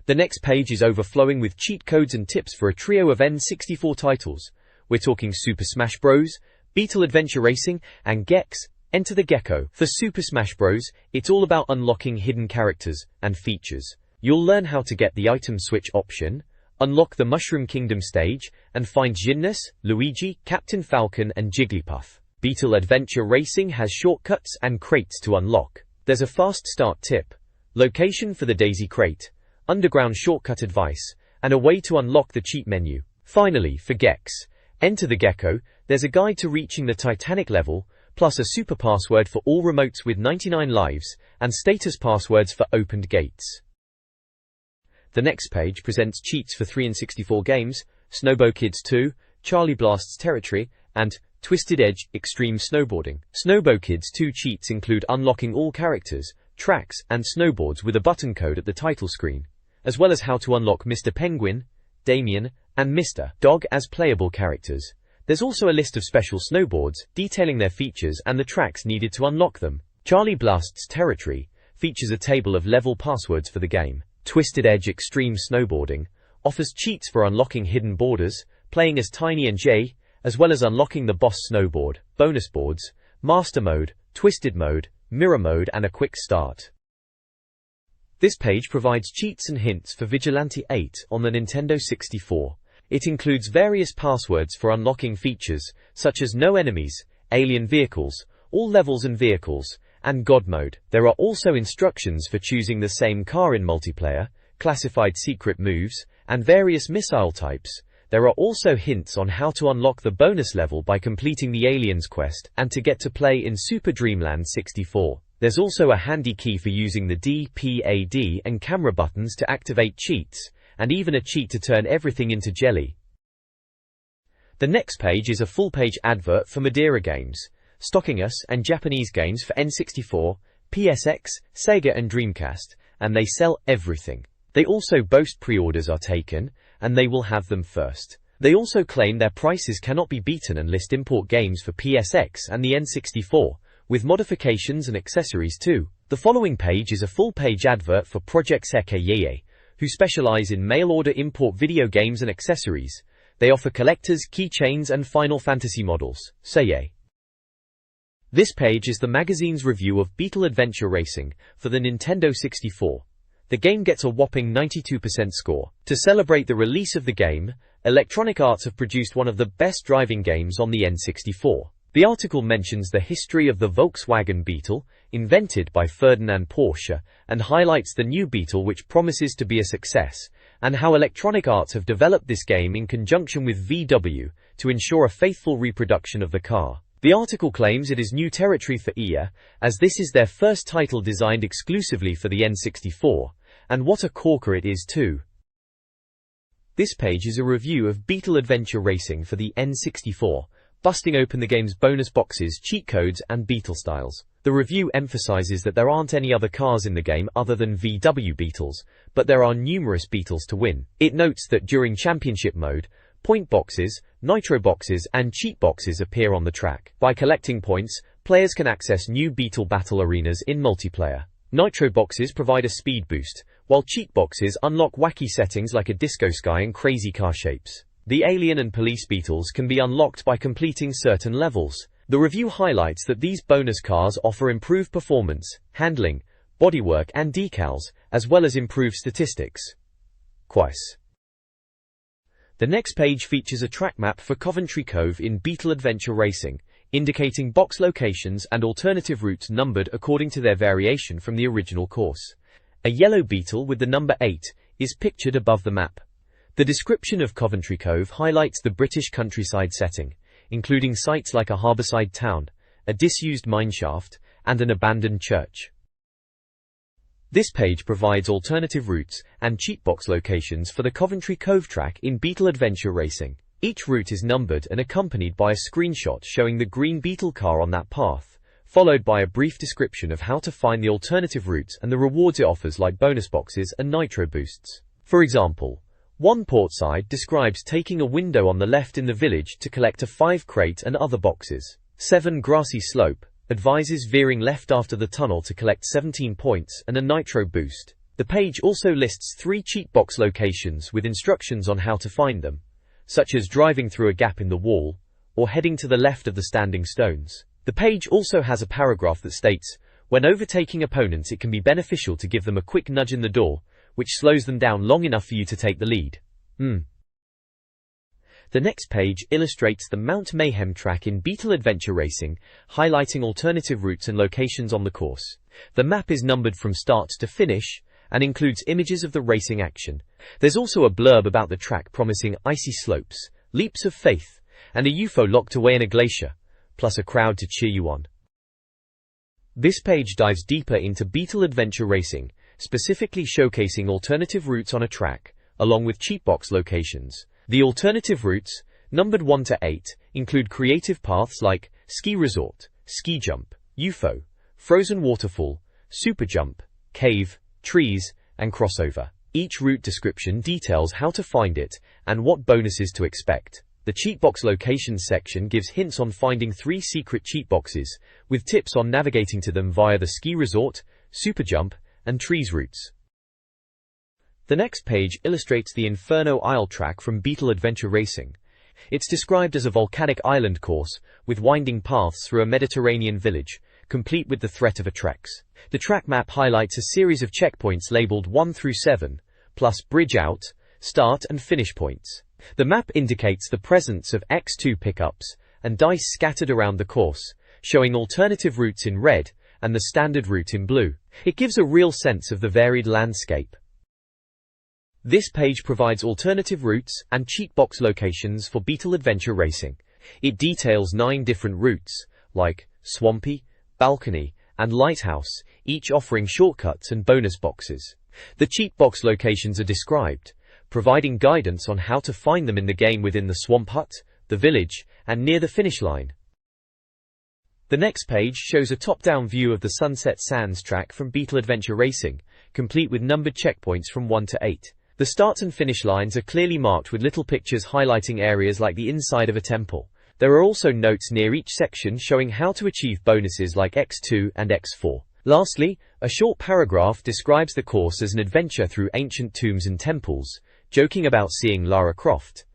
Speaker 1: The next page is overflowing with cheat codes and tips for a trio of N64 titles. We're talking Super Smash Bros., Beetle Adventure Racing, and Gex, Enter the Gecko. For Super Smash Bros., it's all about unlocking hidden characters and features. You'll learn how to get the item switch option, unlock the Mushroom Kingdom stage, and find Gymnus, Luigi, Captain Falcon, and Jigglypuff. Beetle Adventure Racing has shortcuts and crates to unlock. There's a fast start tip, location for the Daisy Crate, underground shortcut advice, and a way to unlock the cheat menu. Finally, for Gex, Enter the Gecko, there's a guide to reaching the Titanic level, plus a super password for all remotes with 99 lives, and status passwords for opened gates. The next page presents cheats for 3 and 64 games, Snowbow Kids 2, Charlie Blast's Territory, and Twisted Edge Extreme Snowboarding. Snowbow Kids 2 cheats include unlocking all characters, tracks, and snowboards with a button code at the title screen, as well as how to unlock Mr. Penguin, Damien, and Mr. Dog as playable characters. There's also a list of special snowboards, detailing their features and the tracks needed to unlock them. Charlie Blast's Territory features a table of level passwords for the game. Twisted Edge Extreme Snowboarding offers cheats for unlocking hidden borders, playing as Tiny and Jay, as well as unlocking the boss snowboard, bonus boards, master mode, twisted mode, mirror mode, and a quick start. This page provides cheats and hints for Vigilante 8 on the Nintendo 64. It includes various passwords for unlocking features, such as no enemies, alien vehicles, all levels and vehicles, and God mode. There are also instructions for choosing the same car in multiplayer, classified secret moves, and various missile types. There are also hints on how to unlock the bonus level by completing the Aliens quest and to get to play in Super Dreamland 64. There's also a handy key for using the D-Pad and camera buttons to activate cheats, and even a cheat to turn everything into jelly. The next page is a full-page advert for Madeira games, stocking us and Japanese games for N64, PSX, Sega and Dreamcast, and they sell everything. They also boast pre-orders are taken, and they will have them first. They also claim their prices cannot be beaten and list import games for PSX and the N64, with modifications and accessories too. The following page is a full-page advert for Project Sekeyeye, who specialize in mail-order import video games and accessories. They offer collectors, keychains and Final Fantasy models. Seye. This page is the magazine's review of Beetle Adventure Racing for the Nintendo 64. The game gets a whopping 92% score. To celebrate the release of the game, Electronic Arts have produced one of the best driving games on the N64. The article mentions the history of the Volkswagen Beetle, invented by Ferdinand Porsche, and highlights the new Beetle which promises to be a success, and how Electronic Arts have developed this game in conjunction with VW to ensure a faithful reproduction of the car. The article claims it is new territory for EA, as this is their first title designed exclusively for the N64, and what a corker it is too. This page is a review of Beetle Adventure Racing for the N64, busting open the game's bonus boxes, cheat codes, and Beetle styles. The review emphasizes that there aren't any other cars in the game other than VW Beetles, but there are numerous Beetles to win. It notes that during championship mode, point boxes, nitro boxes, and cheat boxes appear on the track. By collecting points, players can access new Beetle battle arenas in multiplayer. Nitro boxes provide a speed boost, while cheat boxes unlock wacky settings like a disco sky and crazy car shapes. The alien and police Beetles can be unlocked by completing certain levels. The review highlights that these bonus cars offer improved performance, handling, bodywork and decals, as well as improved statistics. Quiz. The next page features a track map for Coventry Cove in Beetle Adventure Racing, indicating box locations and alternative routes numbered according to their variation from the original course. A yellow Beetle with the number 8 is pictured above the map. The description of Coventry Cove highlights the British countryside setting, including sites like a harbourside town, a disused mineshaft, and an abandoned church. This page provides alternative routes and cheat box locations for the Coventry Cove track in Beetle Adventure Racing. Each route is numbered and accompanied by a screenshot showing the green Beetle car on that path, followed by a brief description of how to find the alternative routes and the rewards it offers like bonus boxes and nitro boosts. For example, one portside describes taking a window on the left in the village to collect a 5 crate and other boxes. 7 Grassy Slope advises veering left after the tunnel to collect 17 points and a nitro boost. The page also lists 3 cheat box locations with instructions on how to find them, such as driving through a gap in the wall, or heading to the left of the standing stones. The page also has a paragraph that states, when overtaking opponents it can be beneficial to give them a quick nudge in the door, which slows them down long enough for you to take the lead. The next page illustrates the Mount Mayhem track in Beetle Adventure Racing, highlighting alternative routes and locations on the course. The map is numbered from start to finish, and includes images of the racing action. There's also a blurb about the track promising icy slopes, leaps of faith, and a UFO locked away in a glacier, plus a crowd to cheer you on. This page dives deeper into Beetle Adventure Racing, specifically showcasing alternative routes on a track, along with cheat box locations. The alternative routes, numbered 1 to 8, include creative paths like ski resort, ski jump, UFO, frozen waterfall, super jump, cave, trees, and crossover. Each route description details how to find it and what bonuses to expect. The cheat box locations section gives hints on finding 3 secret cheat boxes, with tips on navigating to them via the ski resort, super jump, and trees routes. The next page illustrates the Inferno Isle track from Beetle Adventure Racing. It's described as a volcanic island course, with winding paths through a Mediterranean village, complete with the threat of a Trex. The track map highlights a series of checkpoints labeled 1 through 7, plus bridge out, start and finish points. The map indicates the presence of X2 pickups and dice scattered around the course, showing alternative routes in red and the standard route in blue. It gives a real sense of the varied landscape. This page provides alternative routes and cheat box locations for Beetle Adventure Racing. It details 9 different routes, like Swampy, Balcony, and Lighthouse, each offering shortcuts and bonus boxes. The cheat box locations are described, providing guidance on how to find them in the game within the swamp hut, the village, and near the finish line. The next page shows a top-down view of the Sunset Sands track from Beetle Adventure Racing, complete with numbered checkpoints from 1 to 8. The start and finish lines are clearly marked with little pictures highlighting areas like the inside of a temple. There are also notes near each section showing how to achieve bonuses like X2 and X4. Lastly, a short paragraph describes the course as an adventure through ancient tombs and temples, joking about seeing Lara Croft.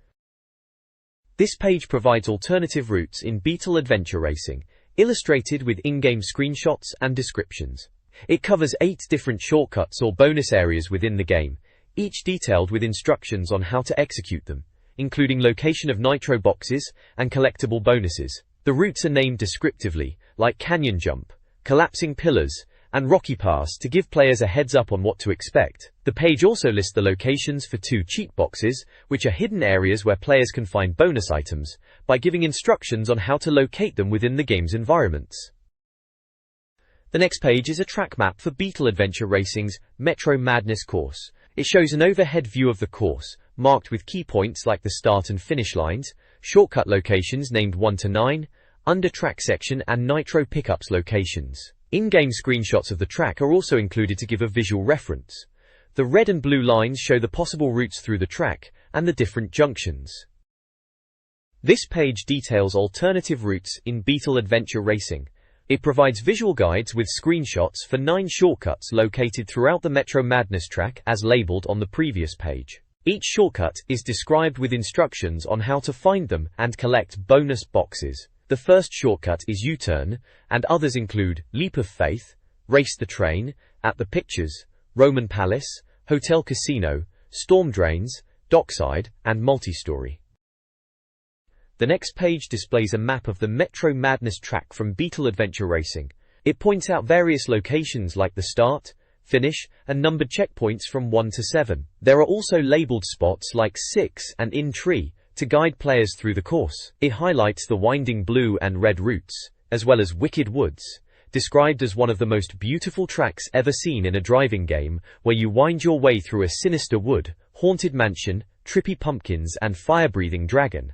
Speaker 1: This page provides alternative routes in Beetle Adventure Racing, illustrated with in-game screenshots and descriptions. It covers 8 different shortcuts or bonus areas within the game, each detailed with instructions on how to execute them, including location of nitro boxes and collectible bonuses. The routes are named descriptively, like Canyon Jump, Collapsing Pillars, and Rocky Pass to give players a heads up on what to expect. The page also lists the locations for 2 cheat boxes, which are hidden areas where players can find bonus items, by giving instructions on how to locate them within the game's environments. The next page is a track map for Beetle Adventure Racing's Metro Madness course. It shows an overhead view of the course, marked with key points like the start and finish lines, shortcut locations named 1 to 9, under-track section and nitro pickups locations. In-game screenshots of the track are also included to give a visual reference. The red and blue lines show the possible routes through the track and the different junctions. This page details alternative routes in Beetle Adventure Racing. It provides visual guides with screenshots for 9 shortcuts located throughout the Metro Madness track as labeled on the previous page. Each shortcut is described with instructions on how to find them and collect bonus boxes. The first shortcut is U-turn, and others include Leap of Faith, Race the Train, At the Pictures, Roman Palace, Hotel Casino, Storm Drains, Dockside, and Multi-Story. The next page displays a map of the Metro Madness track from Beetle Adventure Racing. It points out various locations like the start, finish, and numbered checkpoints from 1 to 7. There are also labeled spots like 6 and In Tree to guide players through the course. It highlights the winding blue and red routes, as well as Wicked Woods, described as one of the most beautiful tracks ever seen in a driving game, where you wind your way through a sinister wood, haunted mansion, trippy pumpkins, and fire-breathing dragon.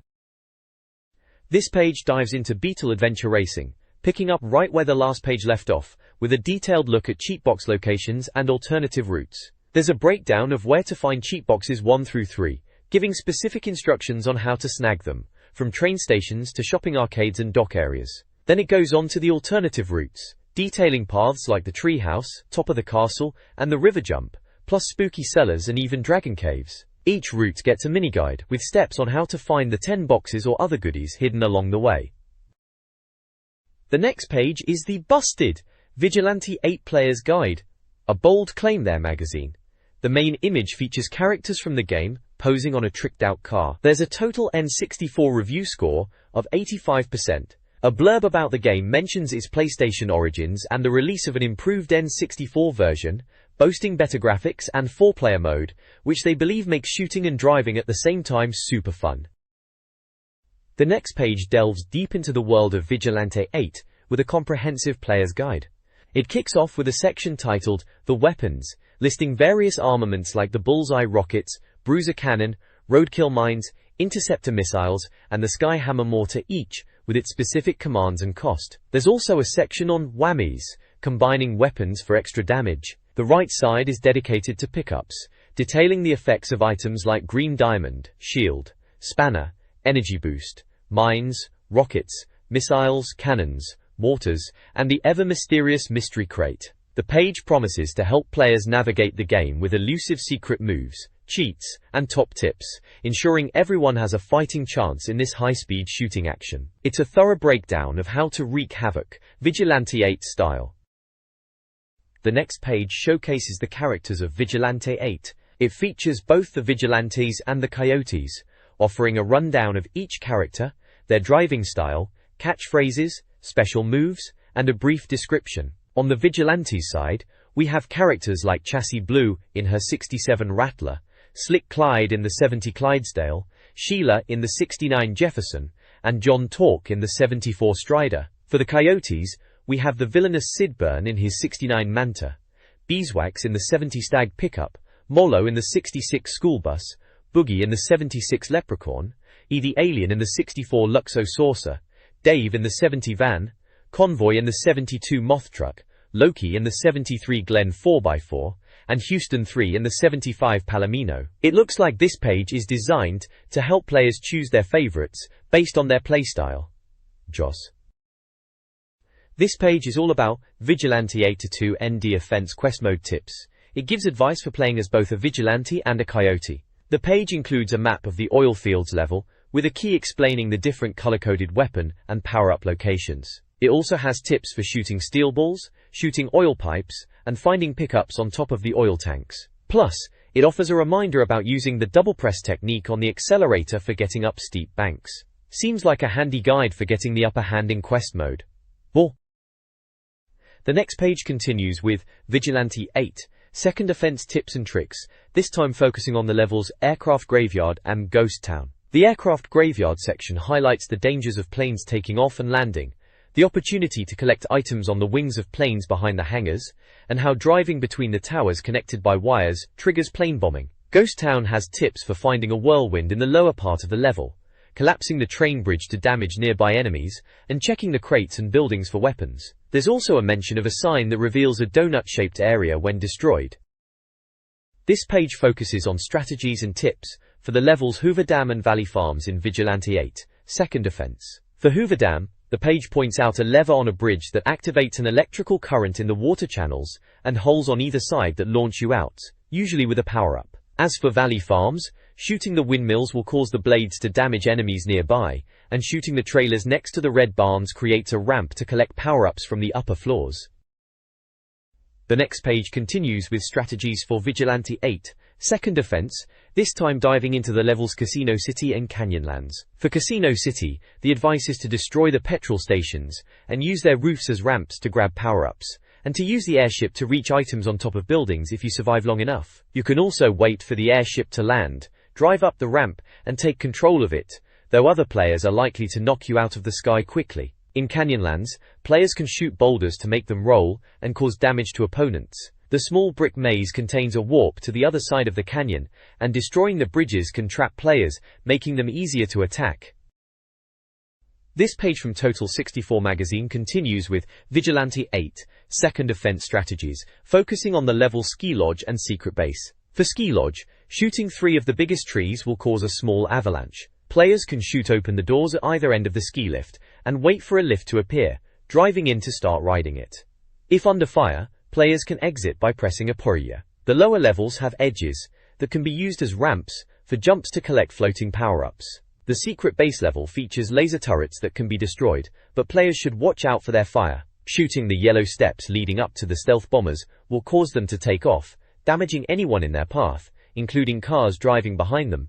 Speaker 1: This page dives into Beetle Adventure Racing, picking up right where the last page left off, with a detailed look at cheat box locations and alternative routes. There's a breakdown of where to find cheat boxes 1 through 3, giving specific instructions on how to snag them, from train stations to shopping arcades and dock areas. Then it goes on to the alternative routes, detailing paths like the treehouse, top of the castle, and the river jump, plus spooky cellars and even dragon caves. Each route gets a mini-guide with steps on how to find the 10 boxes or other goodies hidden along the way. The next page is the Busted Vigilante 8 Players Guide, a bold claim there magazine. The main image features characters from the game posing on a tricked-out car. There's a total N64 review score of 85%. A blurb about the game mentions its PlayStation origins and the release of an improved N64 version, boasting better graphics and 4-player mode, which they believe makes shooting and driving at the same time super fun. The next page delves deep into the world of Vigilante 8 with a comprehensive player's guide. It kicks off with a section titled The Weapons, listing various armaments like the Bullseye rockets, Bruiser cannon, Roadkill mines, Interceptor missiles, and the Skyhammer mortar, each with its specific commands and cost. There's also a section on whammies, combining weapons for extra damage. The right side is dedicated to pickups, detailing the effects of items like Green Diamond, Shield, Spanner, Energy Boost, Mines, Rockets, Missiles, Cannons, Mortars, and the ever-mysterious Mystery Crate. The page promises to help players navigate the game with elusive secret moves, cheats, and top tips, ensuring everyone has a fighting chance in this high-speed shooting action. It's a thorough breakdown of how to wreak havoc, Vigilante 8 style. The next page showcases the characters of Vigilante 8. It features both the Vigilantes and the Coyotes, offering a rundown of each character, their driving style, catchphrases, special moves, and a brief description. On the Vigilantes side, we have characters like Chassis Blue in her 67 Rattler, Slick Clyde in the 70 Clydesdale, Sheila in the 69 Jefferson, and John Torque in the 74 Strider. For the Coyotes, we have the villainous Sidburn in his 69 Manta, Beeswax in the 70 Stag pickup, Molo in the 66 school bus, Boogie in the 76 Leprechaun, E the Alien in the 64 Luxo Saucer, Dave in the 70 Van, Convoy in the 72 Moth Truck, Loki in the 73 Glen 4x4, and Houston 3 in the 75 Palomino. It looks like this page is designed to help players choose their favorites based on their playstyle. Joss. This page is all about Vigilante 8-2 ND Offense Quest Mode tips. It gives advice for playing as both a Vigilante and a Coyote. The page includes a map of the oil fields level, with a key explaining the different color-coded weapon and power-up locations. It also has tips for shooting steel balls, shooting oil pipes, and finding pickups on top of the oil tanks. Plus, it offers a reminder about using the double press technique on the accelerator for getting up steep banks. Seems like a handy guide for getting the upper hand in quest mode. The next page continues with Vigilante 8, Second Offense Tips and Tricks, this time focusing on the levels Aircraft Graveyard and Ghost Town. The Aircraft Graveyard section highlights the dangers of planes taking off and landing, the opportunity to collect items on the wings of planes behind the hangars, and how driving between the towers connected by wires triggers plane bombing. Ghost Town has tips for finding a whirlwind in the lower part of the level, collapsing the train bridge to damage nearby enemies, and checking the crates and buildings for weapons. There's also a mention of a sign that reveals a donut-shaped area when destroyed. This page focuses on strategies and tips for the levels Hoover Dam and Valley Farms in Vigilante 8, Second Offense. For Hoover Dam, the page points out a lever on a bridge that activates an electrical current in the water channels and holes on either side that launch you out, usually with a power-up. As for Valley Farms, shooting the windmills will cause the blades to damage enemies nearby, and shooting the trailers next to the red barns creates a ramp to collect power-ups from the upper floors. The next page continues with strategies for Vigilante 8, Second Offense, this time diving into the levels Casino City and Canyonlands. For Casino City, the advice is to destroy the petrol stations and use their roofs as ramps to grab power-ups, and to use the airship to reach items on top of buildings if you survive long enough. You can also wait for the airship to land, drive up the ramp, and take control of it, though other players are likely to knock you out of the sky quickly. In Canyonlands, players can shoot boulders to make them roll and cause damage to opponents. The small brick maze contains a warp to the other side of the canyon, and destroying the bridges can trap players, making them easier to attack. This page from Total 64 magazine continues with Vigilante 8, Second Offense Strategies, focusing on the level Ski Lodge and Secret Base. For Ski Lodge, shooting 3 of the biggest trees will cause a small avalanche. Players can shoot open the doors at either end of the ski lift, and wait for a lift to appear, driving in to start riding it. If under fire, players can exit by pressing a puya. The lower levels have edges that can be used as ramps for jumps to collect floating power-ups. The Secret Base level features laser turrets that can be destroyed, but players should watch out for their fire. Shooting the yellow steps leading up to the stealth bombers will cause them to take off, damaging anyone in their path, including cars driving behind them.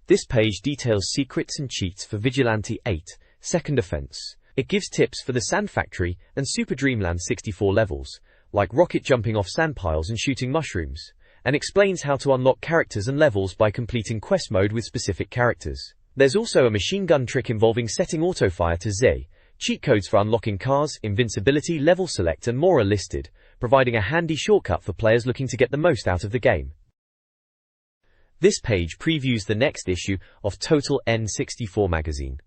Speaker 1: This page details secrets and cheats for Vigilante 8, Second Offense. It gives tips for the Sand Factory and Super Dreamland 64 levels, like rocket jumping off sand piles and shooting mushrooms, and explains how to unlock characters and levels by completing quest mode with specific characters. There's also a machine gun trick involving setting autofire to Z. Cheat codes for unlocking cars, invincibility, level select and more are listed, providing a handy shortcut for players looking to get the most out of the game. This page previews the next issue of Total N64 magazine.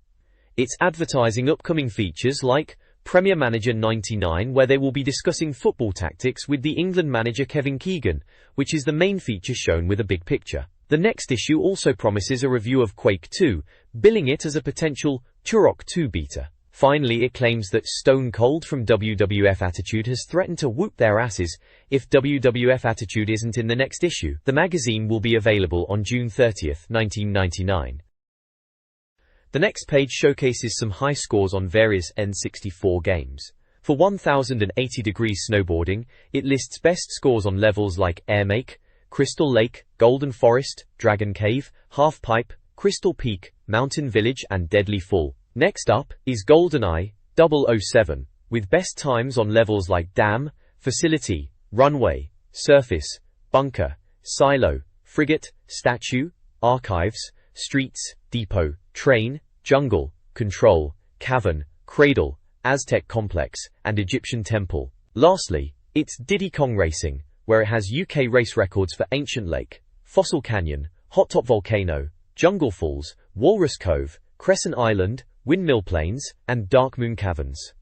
Speaker 1: It's advertising upcoming features like Premier Manager 99, where they will be discussing football tactics with the England manager Kevin Keegan, which is the main feature shown with a big picture. The next issue also promises a review of Quake 2, billing it as a potential Turok 2 beta. Finally, it claims that Stone Cold from WWF Attitude has threatened to whoop their asses if WWF Attitude isn't in the next issue. The magazine will be available on June 30, 1999. The next page showcases some high scores on various N64 games. For 1080 Degrees Snowboarding, it lists best scores on levels like Airmake, Crystal Lake, Golden Forest, Dragon Cave, Half Pipe, Crystal Peak, Mountain Village and Deadly Fall. Next up is GoldenEye 007, with best times on levels like Dam, Facility, Runway, Surface, Bunker, Silo, Frigate, Statue, Archives, Streets, Depot, Train, Jungle, Control, Cavern, Cradle, Aztec Complex, and Egyptian Temple. Lastly, it's Diddy Kong Racing, where it has UK race records for Ancient Lake, Fossil Canyon, Hot Top Volcano, Jungle Falls, Walrus Cove, Crescent Island, Windmill Plains, and Dark Moon Caverns.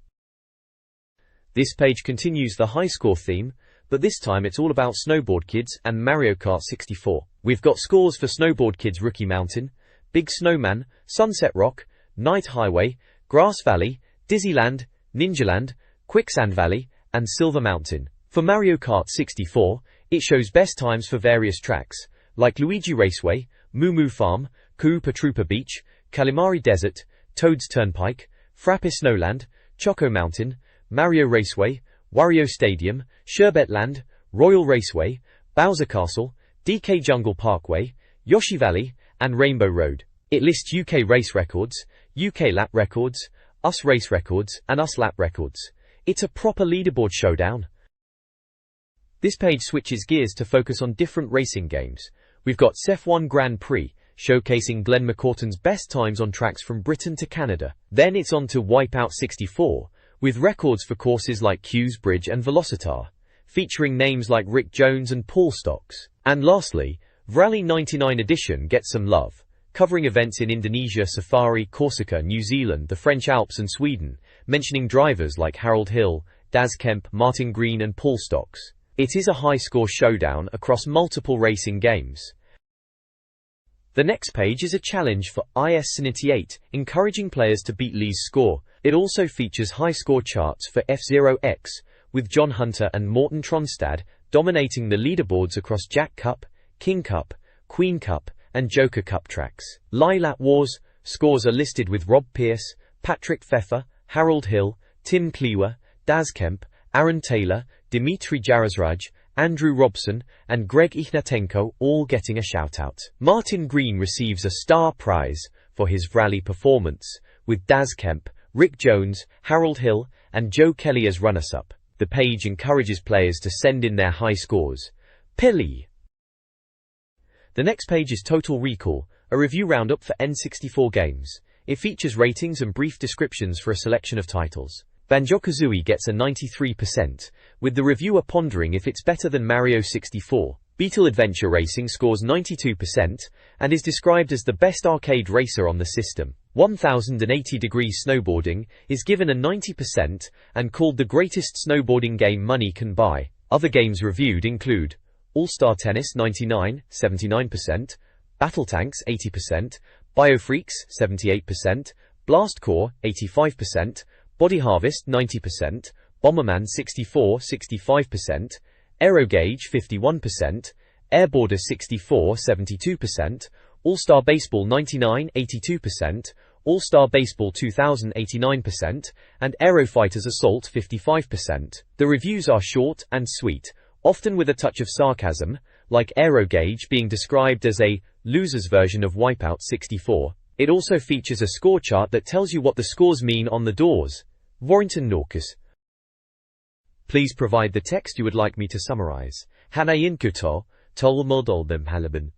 Speaker 1: This page continues the high score theme, but this time it's all about Snowboard Kids and Mario Kart 64. We've got scores for Snowboard Kids Rookie Mountain, Big Snowman, Sunset Rock, Night Highway, Grass Valley, Dizzyland, Ninjaland, Quicksand Valley, and Silver Mountain. For Mario Kart 64, it shows best times for various tracks, like Luigi Raceway, Moo Moo Farm, Koopa Troopa Beach, Kalimari Desert, Toad's Turnpike, Frappe Snowland, Choco Mountain, Mario Raceway, Wario Stadium, Sherbet Land, Royal Raceway, Bowser Castle, DK Jungle Parkway, Yoshi Valley, and Rainbow Road. It lists UK race records, UK lap records, US race records, and US lap records. It's a proper leaderboard showdown. This page switches gears to focus on different racing games. We've got CEF1 Grand Prix, showcasing Glenn McCourten's best times on tracks from Britain to Canada. Then it's on to Wipeout 64, with records for courses like Hughes Bridge and Velocitar, featuring names like Rick Jones and Paul Stocks. And lastly, Vrally 99 Edition gets some love, covering events in Indonesia, Safari, Corsica, New Zealand, the French Alps and Sweden, mentioning drivers like Harold Hill, Daz Kemp, Martin Green and Paul Stocks. It is a high-score showdown across multiple racing games. The next page is a challenge for IS98, encouraging players to beat Lee's score. It also features high-score charts for F-Zero X, with John Hunter and Morten Tronstad dominating the leaderboards across Jack Cup, King Cup, Queen Cup, and Joker Cup tracks. Lilat Wars scores are listed with Rob Pearce, Patrick Pfeffer, Harold Hill, Tim Cleaver, Daz Kemp, Aaron Taylor, Dimitri Jarazraj, Andrew Robson, and Greg Ignatenko all getting a shout-out. Martin Green receives a star prize for his rally performance, with Daz Kemp, Rick Jones, Harold Hill, and Joe Kelly as runners-up. The page encourages players to send in their high scores. Pilly. The next page is Total Recall, a review roundup for N64 games. It features ratings and brief descriptions for a selection of titles. Banjo-Kazooie gets a 93%, with the reviewer pondering if it's better than Mario 64. Beetle Adventure Racing scores 92%, and is described as the best arcade racer on the system. 1080 Degrees Snowboarding is given a 90%, and called the greatest snowboarding game money can buy. Other games reviewed include All-Star Tennis 99, 79%, Battle Tanks 80%, Biofreaks 78%, Blast Core 85%, Body Harvest 90%, Bomberman 64 65%, Aerogauge 51%, Airborder 64 72%, All-Star Baseball 99 82%, All-Star Baseball 2000 89%, and Aerofighters Assault 55%. The reviews are short and sweet, often with a touch of sarcasm, like Aerogauge being described as a loser's version of Wipeout 64. It also features a score chart that tells you what the scores mean on the doors. Warrington Norcus. Please provide the text you would like me to summarize. Hanayin Kuto, Tol Modol Them Halaban.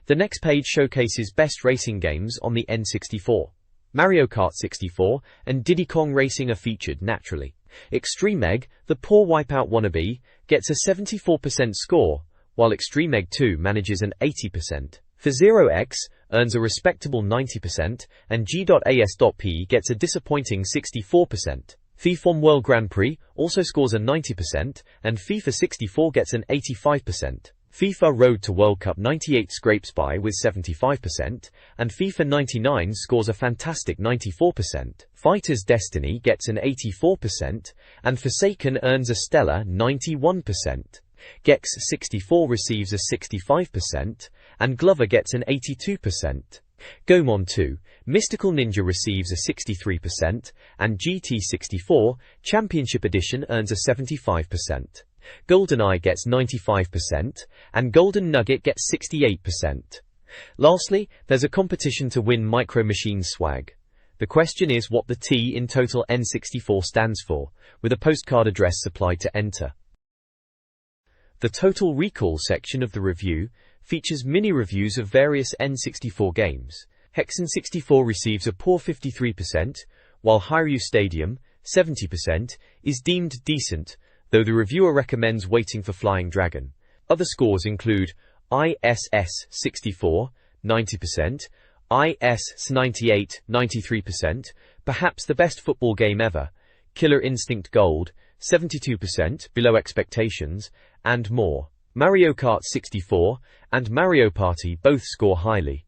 Speaker 1: The next page showcases best racing games on the N64. Mario Kart 64 and Diddy Kong Racing are featured naturally. Extreme Egg, the poor Wipeout wannabe, gets a 74% score, while Extreme Egg 2 manages an 80%. For Zero X, earns a respectable 90%, and G.AS.P gets a disappointing 64%. FIFA World Grand Prix also scores a 90%, and FIFA 64 gets an 85%. FIFA Road to World Cup 98 scrapes by with 75%, and FIFA 99 scores a fantastic 94%. Fighters Destiny gets an 84%, and Forsaken earns a stellar 91%. Gex 64 receives a 65%, and Glover gets an 82%. Gomon 2, Mystical Ninja receives a 63%, and GT64, Championship Edition earns a 75%. GoldenEye gets 95%, and Golden Nugget gets 68%. Lastly, there's a competition to win Micro Machines swag. The question is what the T in Total N64 stands for, with a postcard address supplied to enter. The Total Recall section of the review features mini-reviews of various N64 games. Hexen 64 receives a poor 53%, while Hyrule Stadium, 70%, is deemed decent, though the reviewer recommends waiting for Flying Dragon. Other scores include ISS 64, 90%, IS 98, 93%, perhaps the best football game ever, Killer Instinct Gold, 72%, below expectations, and more. Mario Kart 64 and Mario Party both score highly,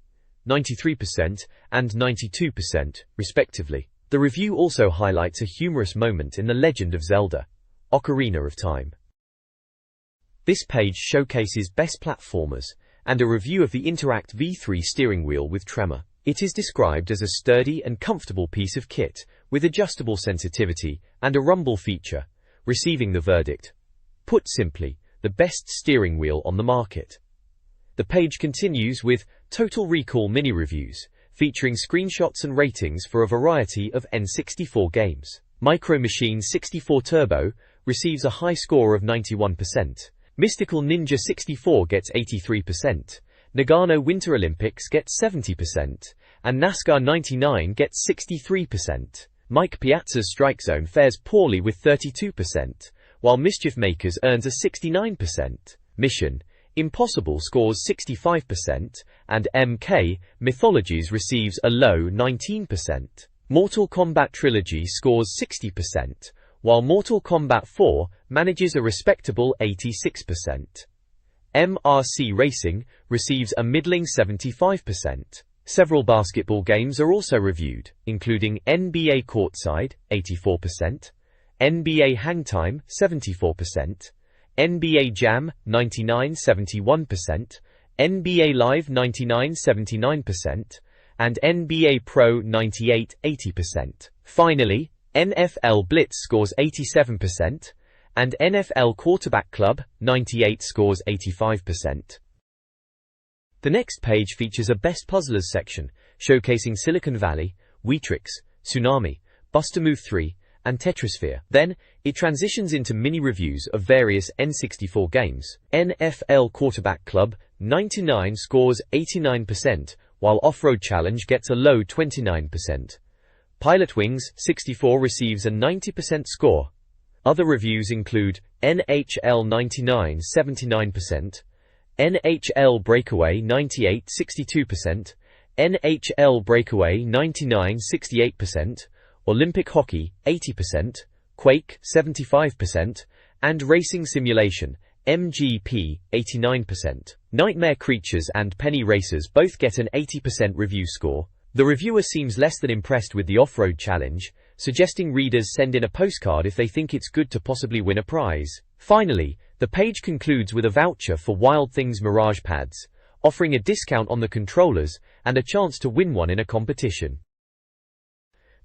Speaker 1: 93% and 92%, respectively. The review also highlights a humorous moment in The Legend of Zelda: Ocarina of Time. This page showcases best platformers and a review of the Interact V3 steering wheel with tremor. It is described as a sturdy and comfortable piece of kit with adjustable sensitivity and a rumble feature, receiving the verdict: put simply, the best steering wheel on the market. The page continues with Total Recall mini-reviews, featuring screenshots and ratings for a variety of N64 games. Micro Machine 64 Turbo receives a high score of 91%. Mystical Ninja 64 gets 83%. Nagano Winter Olympics gets 70%. And NASCAR 99 gets 63%. Mike Piazza's Strike Zone fares poorly with 32%, while Mischief Makers earns a 69%. Mission Impossible scores 65%, and MK Mythologies receives a low 19%. Mortal Kombat Trilogy scores 60%, while Mortal Kombat 4 manages a respectable 86%. MRC Racing receives a middling 75%. Several basketball games are also reviewed, including NBA Courtside, 84%, NBA Hangtime, 74%, NBA Jam, 99-71%, NBA Live, 99-79%, and NBA Pro, 98-80%. Finally, NFL Blitz scores 87%, and NFL Quarterback Club, 98 scores 85%. The next page features a Best Puzzlers section, showcasing Silicon Valley, Weetrix, Tsunami, Bust-A-Move 3, and Tetrisphere. Then, it transitions into mini-reviews of various N64 games. NFL Quarterback Club, 99 scores 89%, while Off-Road Challenge gets a low 29%. Pilot Wings 64 receives a 90% score. Other reviews include NHL 99 79%, NHL Breakaway 98 62%, NHL Breakaway 99 68%, Olympic Hockey 80%, Quake 75%, and Racing Simulation MGP 89%. Nightmare Creatures and Penny Racers both get an 80% review score. The reviewer seems less than impressed with the Off-Road Challenge, suggesting readers send in a postcard if they think it's good to possibly win a prize. Finally, the page concludes with a voucher for Wild Things Mirage Pads, offering a discount on the controllers and a chance to win one in a competition.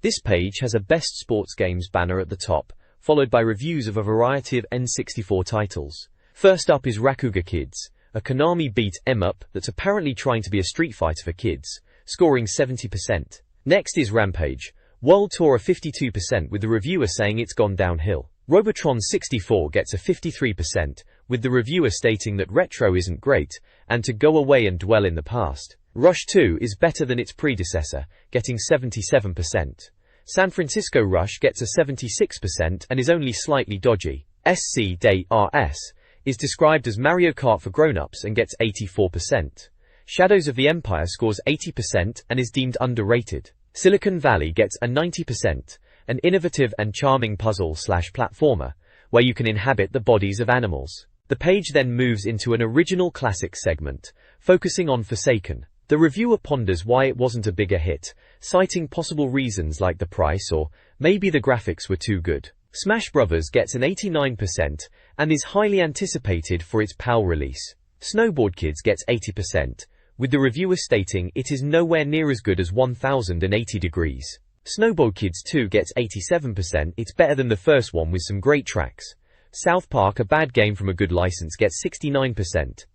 Speaker 1: This page has a Best Sports Games banner at the top, followed by reviews of a variety of N64 titles. First up is Rakuga Kids, a Konami beat 'em up that's apparently trying to be a Street Fighter for kids, scoring 70%. Next is Rampage, World Tour 52%, with the reviewer saying it's gone downhill. Robotron 64 gets a 53%, with the reviewer stating that retro isn't great, and to go away and dwell in the past. Rush 2 is better than its predecessor, getting 77%. San Francisco Rush gets a 76% and is only slightly dodgy. SC-DRS is described as Mario Kart for grown-ups and gets 84%. Shadows of the Empire scores 80% and is deemed underrated. Silicon Valley gets a 90%, an innovative and charming puzzle/platformer, where you can inhabit the bodies of animals. The page then moves into an original classic segment, focusing on Forsaken. The reviewer ponders why it wasn't a bigger hit, citing possible reasons like the price or maybe the graphics were too good. Smash Bros. Gets an 89% and is highly anticipated for its PAL release. Snowboard Kids gets 80%, with the reviewer stating it is nowhere near as good as 1080 Degrees. Snowboard Kids 2 gets 87%, it's better than the first one with some great tracks. South Park, a bad game from a good license, gets 69%.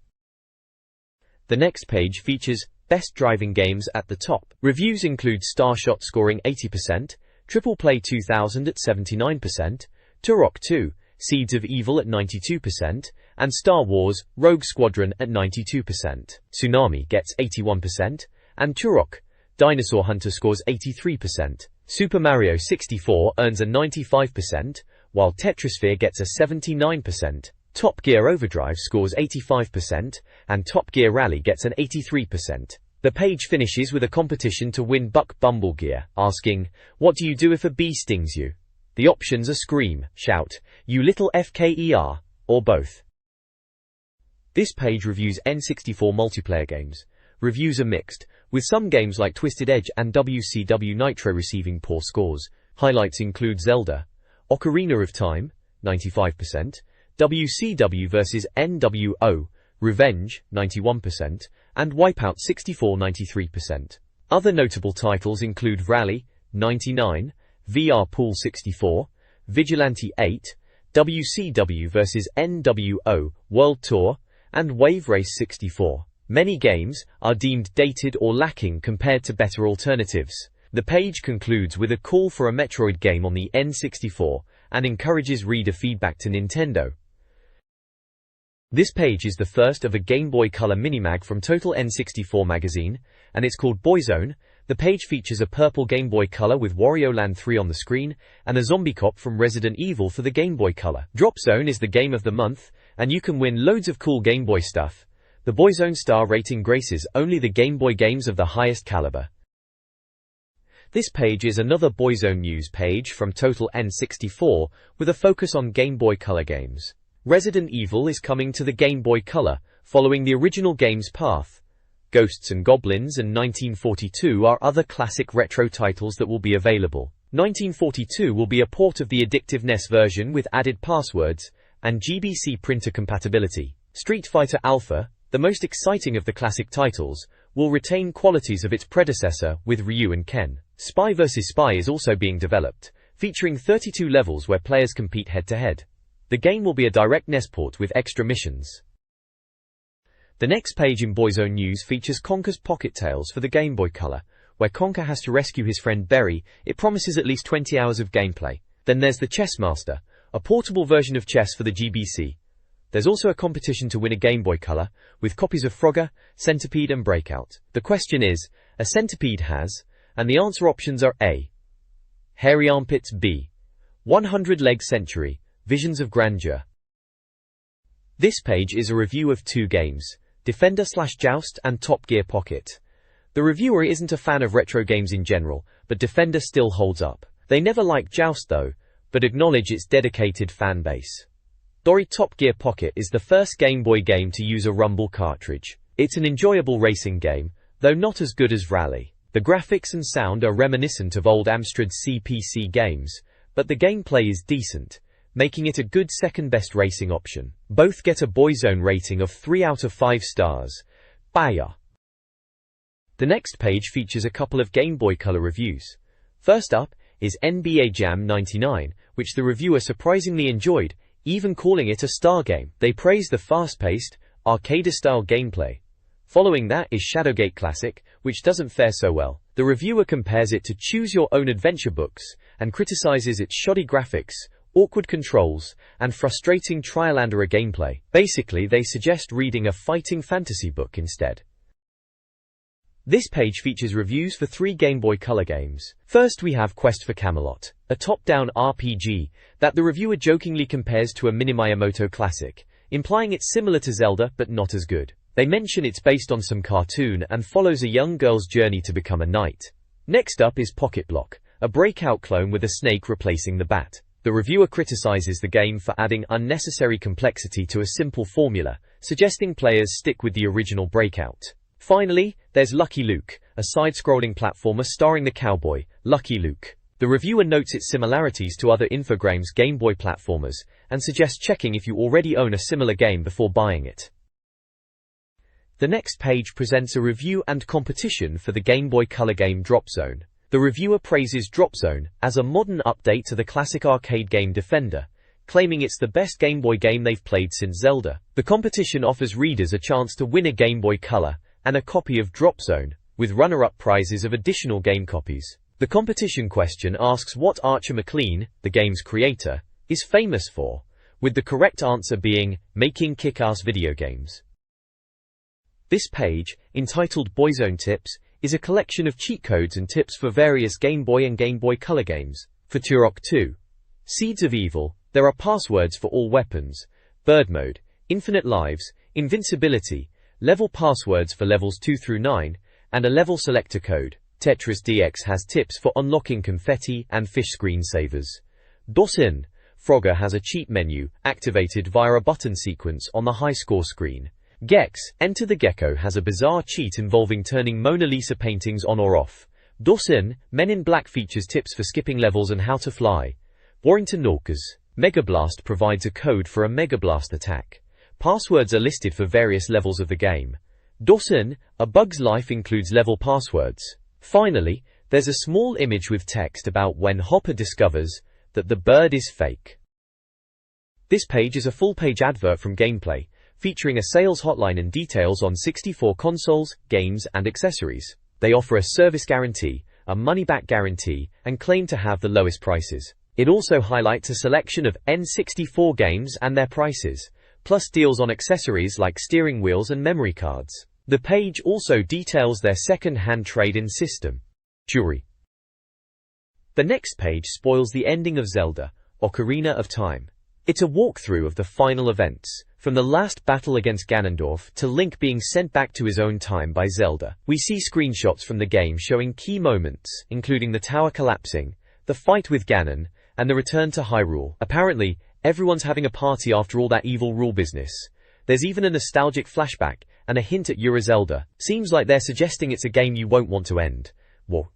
Speaker 1: The next page features Best Driving Games at the top. Reviews include Starshot scoring 80%, Triple Play 2000 at 79%, Turok 2, Seeds of Evil at 92%, and Star Wars, Rogue Squadron at 92%. Tsunami gets 81%, and Turok, Dinosaur Hunter scores 83%. Super Mario 64 earns a 95%, while Tetrisphere gets a 79%. Top Gear Overdrive scores 85%, and Top Gear Rally gets an 83%. The page finishes with a competition to win Buck Bumble gear, asking, "What do you do if a bee stings you?" The options are scream, shout, "You little FKER," or both. This page reviews N64 multiplayer games. Reviews are mixed, with some games like Twisted Edge and WCW Nitro receiving poor scores. Highlights include Zelda, Ocarina of Time, 95%, WCW vs. NWO, Revenge, 91%, and Wipeout 64, 93%. Other notable titles include Rally, 99, VR Pool 64, Vigilante 8, WCW vs. NWO, World Tour, and Wave Race 64. Many games are deemed dated or lacking compared to better alternatives. The page concludes with a call for a Metroid game on the N64 and encourages reader feedback to Nintendo. This page is the first of a Game Boy Color minimag from Total N64 magazine, and it's called Boyzone. The page features a purple Game Boy Color with Wario Land 3 on the screen, and a zombie cop from Resident Evil for the Game Boy Color. Drop Zone is the game of the month, and you can win loads of cool Game Boy stuff. The Boyzone star rating graces only the Game Boy games of the highest caliber. This page is another Boyzone news page from Total N64, with a focus on Game Boy Color games. Resident Evil is coming to the Game Boy Color, following the original game's path. Ghosts and Goblins and 1942 are other classic retro titles that will be available. 1942 will be a port of the addictive NES version with added passwords and GBC printer compatibility. Street Fighter Alpha, the most exciting of the classic titles, will retain qualities of its predecessor with Ryu and Ken. Spy vs. Spy is also being developed, featuring 32 levels where players compete head-to-head. The game will be a direct NES port with extra missions. The next page in Boyzone News features Conker's Pocket Tales for the Game Boy Color, where Conker has to rescue his friend Berry. It promises at least 20 hours of gameplay. Then there's the Chessmaster, a portable version of chess for the GBC. There's also a competition to win a Game Boy Color, with copies of Frogger, Centipede and Breakout. The question is, a centipede has, and the answer options are A. Hairy Armpits, B. 100-Leg Century, Visions of Grandeur. This page is a review of two games, Defender/Joust and Top Gear Pocket. The reviewer isn't a fan of retro games in general, but Defender still holds up. They never liked Joust though, but acknowledge its dedicated fan base. Top Gear Pocket is the first Game Boy game to use a Rumble cartridge. It's an enjoyable racing game, though not as good as Rally. The graphics and sound are reminiscent of old Amstrad CPC games, but the gameplay is decent, making it a good second-best racing option. Both get a Boyzone rating of 3 out of 5 stars. Baya. The next page features a couple of Game Boy Color reviews. First up is NBA Jam 99, which the reviewer surprisingly enjoyed, even calling it a star game. They praise the fast-paced, arcade-style gameplay. Following that is Shadowgate Classic, which doesn't fare so well. The reviewer compares it to Choose Your Own Adventure books, and criticizes its shoddy graphics, awkward controls, and frustrating trial-and-error gameplay. Basically, they suggest reading a fighting fantasy book instead. This page features reviews for 3 Game Boy Color games. First we have Quest for Camelot, a top-down RPG that the reviewer jokingly compares to a Mini Miyamoto classic, implying it's similar to Zelda but not as good. They mention it's based on some cartoon and follows a young girl's journey to become a knight. Next up is Pocket Block, a breakout clone with a snake replacing the bat. The reviewer criticizes the game for adding unnecessary complexity to a simple formula, suggesting players stick with the original Breakout. Finally, there's Lucky Luke, a side-scrolling platformer starring the cowboy, Lucky Luke. The reviewer notes its similarities to other Infogrames Game Boy platformers, and suggests checking if you already own a similar game before buying it. The next page presents a review and competition for the Game Boy Color game Drop Zone. The reviewer praises Drop Zone as a modern update to the classic arcade game Defender, claiming it's the best Game Boy game they've played since Zelda. The competition offers readers a chance to win a Game Boy Color and a copy of Drop Zone, with runner-up prizes of additional game copies. The competition question asks what Archer McLean, the game's creator, is famous for, with the correct answer being making kick-ass video games. This page, entitled Boyzone Tips, is a collection of cheat codes and tips for various Game Boy and Game Boy Color games. For Turok 2, Seeds of Evil, there are passwords for all weapons, bird mode, infinite lives, invincibility, level passwords for levels 2 through 9, and a level selector code. Tetris DX has tips for unlocking confetti and fish screensavers. DOSIN, Frogger has a cheat menu, activated via a button sequence on the high score screen. Gex, Enter the Gecko has a bizarre cheat involving turning Mona Lisa paintings on or off. DOSIN, Men in Black features tips for skipping levels and how to fly. Warrington Norkers, Mega Blast provides a code for a Mega Blast attack. Passwords are listed for various levels of the game. DOSIN, A Bug's Life includes level passwords. Finally, there's a small image with text about when Hopper discovers that the bird is fake. This page is a full-page advert from Gameplay, featuring a sales hotline and details on 64 consoles, games, and accessories. They offer a service guarantee, a money-back guarantee, and claim to have the lowest prices. It also highlights a selection of N64 games and their prices, plus deals on accessories like steering wheels and memory cards. The page also details their second-hand trade-in system. Jury. The next page spoils the ending of Zelda, Ocarina of Time. It's a walkthrough of the final events, from the last battle against Ganondorf to Link being sent back to his own time by Zelda. We see screenshots from the game showing key moments, including the tower collapsing, the fight with Ganon, and the return to Hyrule. Apparently, everyone's having a party after all that evil rule business. There's even a nostalgic flashback, and a hint at Euro Zelda. Seems like they're suggesting it's a game you won't want to end. Whoa.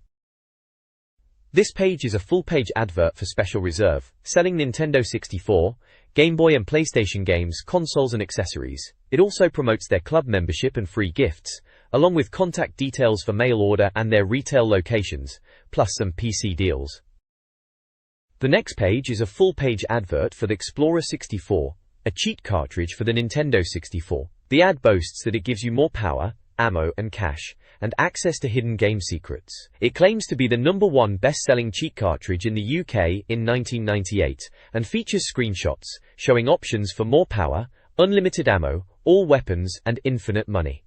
Speaker 1: This page is a full-page advert for Special Reserve, selling Nintendo 64, Game Boy and PlayStation games, consoles and accessories. It also promotes their club membership and free gifts, along with contact details for mail order and their retail locations, plus some PC deals. The next page is a full-page advert for the Explorer 64, a cheat cartridge for the Nintendo 64. The ad boasts that it gives you more power, ammo and cash, and access to hidden game secrets. It claims to be the #1 best-selling cheat cartridge in the UK in 1998, and features screenshots showing options for more power, unlimited ammo, all weapons, and infinite money.